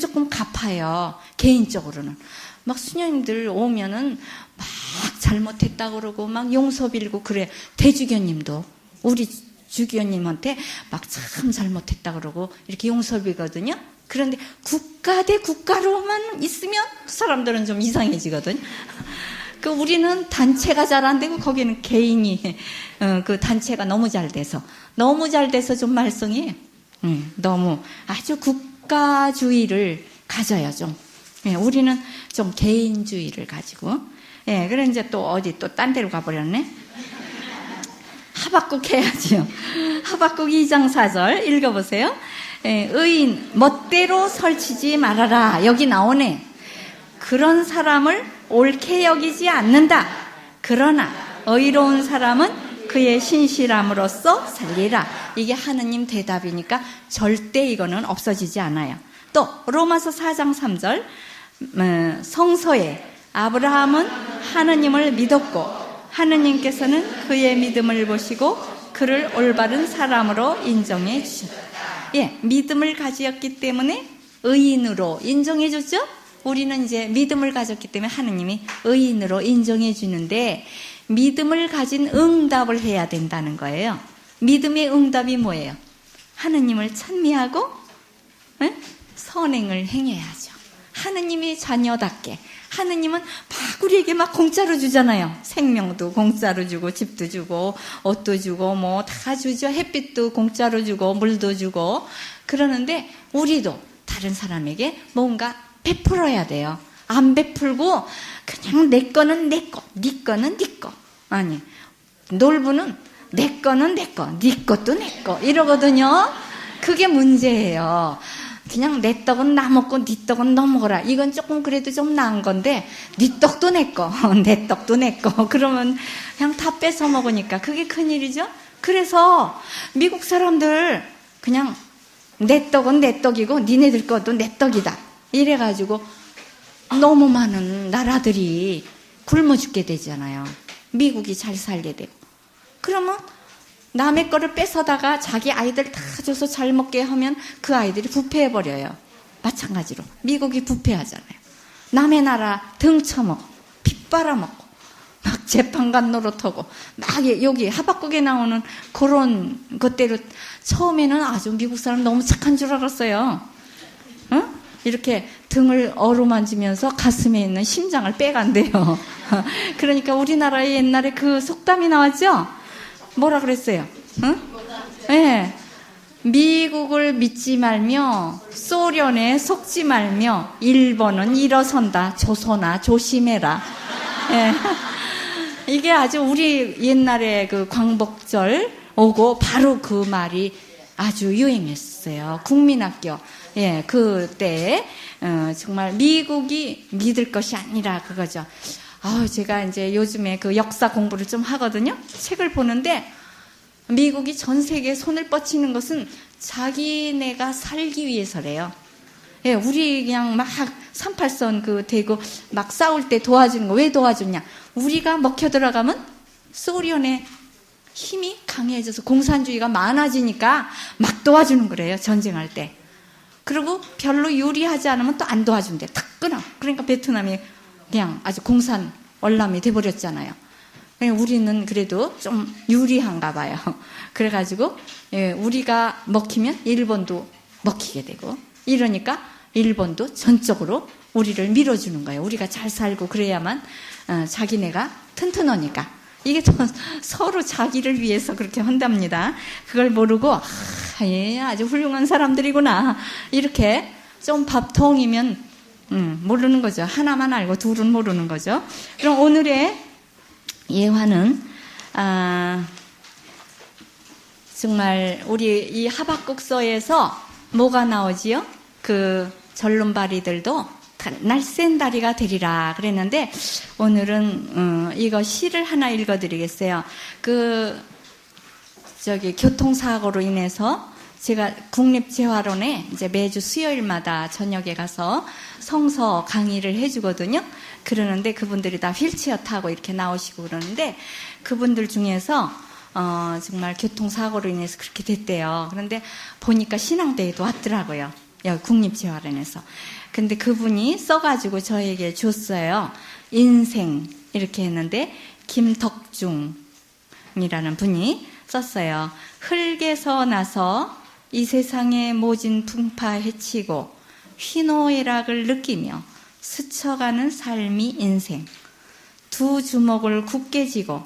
조금 갚아요. 개인적으로는. 막 수녀님들 오면은 막 잘못했다 그러고 막 용서 빌고 그래. 대주교님도 우리 주교님한테 막 참 잘못했다 그러고 이렇게 용서 빌거든요. 그런데 국가 대 국가로만 있으면 그 사람들은 좀 이상해지거든요. 우리는 단체가 잘 안 되고 거기는 개인이 그 단체가 너무 잘 돼서 좀 말썽이 너무 아주 국가주의를 가져요. 좀 우리는 좀 개인주의를 가지고 그래 이제 또 어디 또 딴 데로 가버렸네. 하박국 해야지요. 하박국 2장 4절 읽어보세요. 의인 멋대로 설치지 말아라. 여기 나오네. 그런 사람을 옳게 여기지 않는다. 그러나 의로운 사람은 그의 신실함으로써 살리라. 이게 하느님 대답이니까 절대 이거는 없어지지 않아요. 또 로마서 4장 3절 성서에 아브라함은 하느님을 믿었고 하느님께서는 그의 믿음을 보시고 그를 올바른 사람으로 인정해 주셨다. 예, 믿음을 가지었기 때문에 의인으로 인정해 줬죠? 우리는 이제 믿음을 가졌기 때문에 하느님이 의인으로 인정해 주는데 믿음을 가진 응답을 해야 된다는 거예요. 믿음의 응답이 뭐예요? 하느님을 찬미하고 선행을 행해야죠. 하느님의 자녀답게. 하느님은 막 우리에게 막 공짜로 주잖아요. 생명도 공짜로 주고 집도 주고 옷도 주고 뭐 다 주죠. 햇빛도 공짜로 주고 물도 주고 그러는데 우리도 다른 사람에게 뭔가 베풀어야 돼요. 안 베풀고 그냥 내 거는 내 거, 네 거는 네 거. 아니 놀부는 내 거는 내 거, 네 것도 내 거 이러거든요. 그게 문제예요. 그냥 내 떡은 나 먹고 네 떡은 너 먹어라. 이건 조금 그래도 좀 나은 건데 네 떡도 내 거, 내 떡도 내 거. 그러면 그냥 다 뺏어 먹으니까 그게 큰일이죠. 그래서 미국 사람들 그냥 내 떡은 내 떡이고 니네들 것도 내 떡이다. 이래가지고 너무 많은 나라들이 굶어 죽게 되잖아요. 미국이 잘 살게 되고. 그러면 남의 거를 뺏어다가 자기 아이들 다 줘서 잘 먹게 하면 그 아이들이 부패해버려요. 마찬가지로 미국이 부패하잖아요. 남의 나라 등쳐먹고 핏 빨아먹고 막 재판관 노릇하고 막 여기 하박국에 나오는 그런 것대로 처음에는 아주 미국 사람 너무 착한 줄 알았어요. 응? 이렇게 등을 어루만지면서 가슴에 있는 심장을 빼간대요. 그러니까 우리나라에 옛날에 그 속담이 나왔죠? 뭐라 그랬어요? 응? 네. 미국을 믿지 말며 소련에 속지 말며 일본은 일어선다. 조선아 조심해라. 네. 이게 아주 우리 옛날에 그 광복절 오고 바로 그 말이 아주 유행했어요. 국민학교. 예, 그때 정말 미국이 믿을 것이 아니라 그거죠. 제가 이제 요즘에 그 역사 공부를 좀 하거든요. 책을 보는데 미국이 전 세계에 손을 뻗치는 것은 자기네가 살기 위해서래요. 예, 우리 그냥 막 38선 그 대고 막 싸울 때 도와주는 거 왜 도와주냐? 우리가 먹혀 들어가면 소련의 힘이 강해져서 공산주의가 많아지니까 막 도와주는 거래요. 전쟁할 때. 그리고 별로 유리하지 않으면 또 안 도와준대. 탁 끊어. 그러니까 베트남이 그냥 아주 공산 월남이 돼버렸잖아요. 우리는 그래도 좀 유리한가 봐요. 그래가지고 우리가 먹히면 일본도 먹히게 되고 이러니까 일본도 전적으로 우리를 밀어주는 거예요. 우리가 잘 살고 그래야만 자기네가 튼튼하니까. 이게 서로 자기를 위해서 그렇게 한답니다. 그걸 모르고 아주 훌륭한 사람들이구나. 이렇게 좀 밥통이면 모르는 거죠. 하나만 알고 둘은 모르는 거죠. 그럼 오늘의 예화는 정말 우리 이 하박국서에서 뭐가 나오지요? 그 전론바리들도 날쌘 다리가 되리라 그랬는데 오늘은 이거 시를 하나 읽어드리겠어요. 교통사고로 인해서 제가 국립재활원에 이제 매주 수요일마다 저녁에 가서 성서 강의를 해주거든요. 그러는데 그분들이 다 휠체어 타고 이렇게 나오시고 그러는데 그분들 중에서 정말 교통사고로 인해서 그렇게 됐대요. 그런데 보니까 신앙대회도 왔더라고요. 여기 국립재활원에서. 근데 그분이 써가지고 저에게 줬어요. 인생 이렇게 했는데 김덕중이라는 분이 썼어요. 흙에서 나서 이 세상의 모진 풍파 헤치고 희노애락을 느끼며 스쳐가는 삶이 인생. 두 주먹을 굳게 쥐고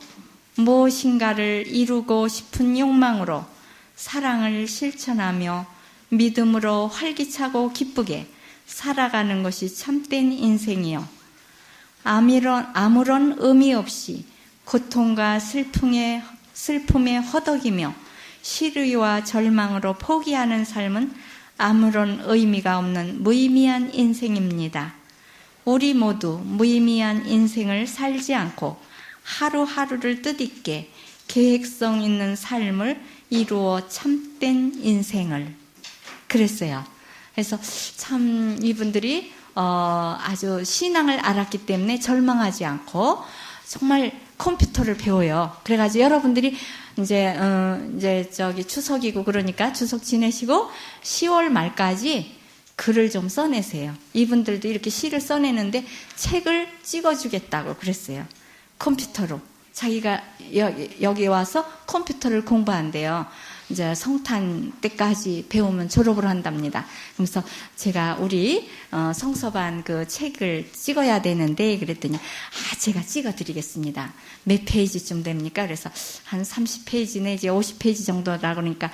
무엇인가를 이루고 싶은 욕망으로 사랑을 실천하며 믿음으로 활기차고 기쁘게 살아가는 것이 참된 인생이요. 아무런 의미 없이 고통과 슬픔에 허덕이며 시류와 절망으로 포기하는 삶은 아무런 의미가 없는 무의미한 인생입니다. 우리 모두 무의미한 인생을 살지 않고 하루하루를 뜻있게 계획성 있는 삶을 이루어 참된 인생을 그랬어요. 그래서 참 이분들이 아주 신앙을 알았기 때문에 절망하지 않고 정말 컴퓨터를 배워요. 그래가지고 여러분들이 이제 저기 추석이고 그러니까 추석 지내시고 10월 말까지 글을 좀 써내세요. 이분들도 이렇게 시를 써내는데 책을 찍어주겠다고 그랬어요. 컴퓨터로. 자기가 여기 와서 컴퓨터를 공부한대요. 이제 성탄 때까지 배우면 졸업을 한답니다. 그래서 제가 우리 성서반 그 책을 찍어야 되는데 그랬더니 제가 찍어드리겠습니다. 몇 페이지쯤 됩니까? 그래서 한 30페이지 내지 50페이지 정도라 그러니까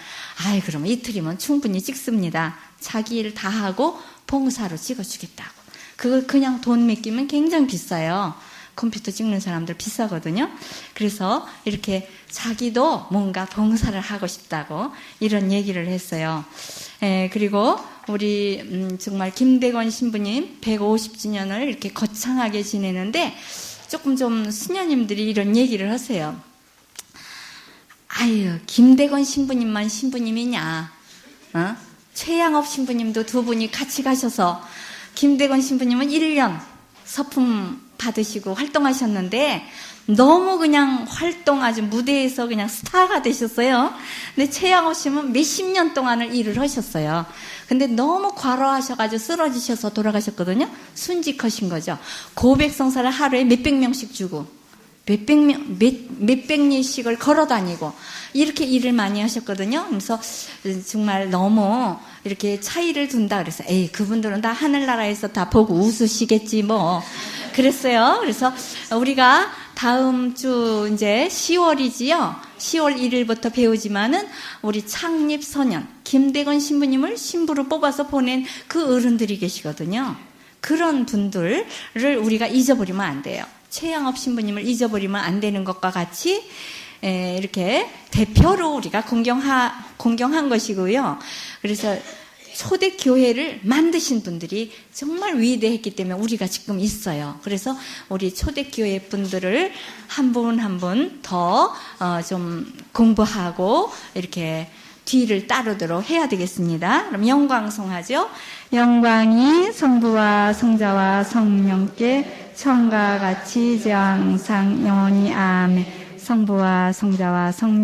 그러면 이틀이면 충분히 찍습니다. 자기 일 다 하고 봉사로 찍어주겠다고. 그걸 그냥 돈 맡기면 굉장히 비싸요. 컴퓨터 찍는 사람들 비싸거든요. 그래서 이렇게 자기도 뭔가 봉사를 하고 싶다고 이런 얘기를 했어요. 그리고 우리 정말 김대건 신부님 150주년을 이렇게 거창하게 지내는데 조금 좀 수녀님들이 이런 얘기를 하세요. 김대건 신부님만 신부님이냐? 최양업 신부님도 두 분이 같이 가셔서 김대건 신부님은 1년 서품 받으시고 활동하셨는데 너무 그냥 아주 무대에서 그냥 스타가 되셨어요. 근데 최양호 씨는 몇십 년 동안을 일을 하셨어요. 근데 너무 과로하셔가지고 쓰러지셔서 돌아가셨거든요. 순직하신 거죠. 고백성사를 하루에 몇백 명씩 주고 몇백 리씩을 걸어 다니고 이렇게 일을 많이 하셨거든요. 그래서 정말 너무 이렇게 차이를 둔다 그래서 그분들은 다 하늘나라에서 다 보고 웃으시겠지 뭐 그랬어요. 그래서 우리가 다음 주 이제 10월이지요. 10월 1일부터 배우지만은 우리 창립소년 김대건 신부님을 신부로 뽑아서 보낸 그 어른들이 계시거든요. 그런 분들을 우리가 잊어버리면 안 돼요. 최양업 신부님을 잊어버리면 안 되는 것과 같이 이렇게 대표로 우리가 공경한 것이고요. 그래서 초대교회를 만드신 분들이 정말 위대했기 때문에 우리가 지금 있어요. 그래서 우리 초대교회 분들을 한 분 한 분 더 좀 공부하고 이렇게 뒤를 따르도록 해야 되겠습니다. 그럼 영광송하죠. 영광이 성부와 성자와 성령께 처음과 같이 이제 항상 영원히 아멘. 성부와 성자와 성령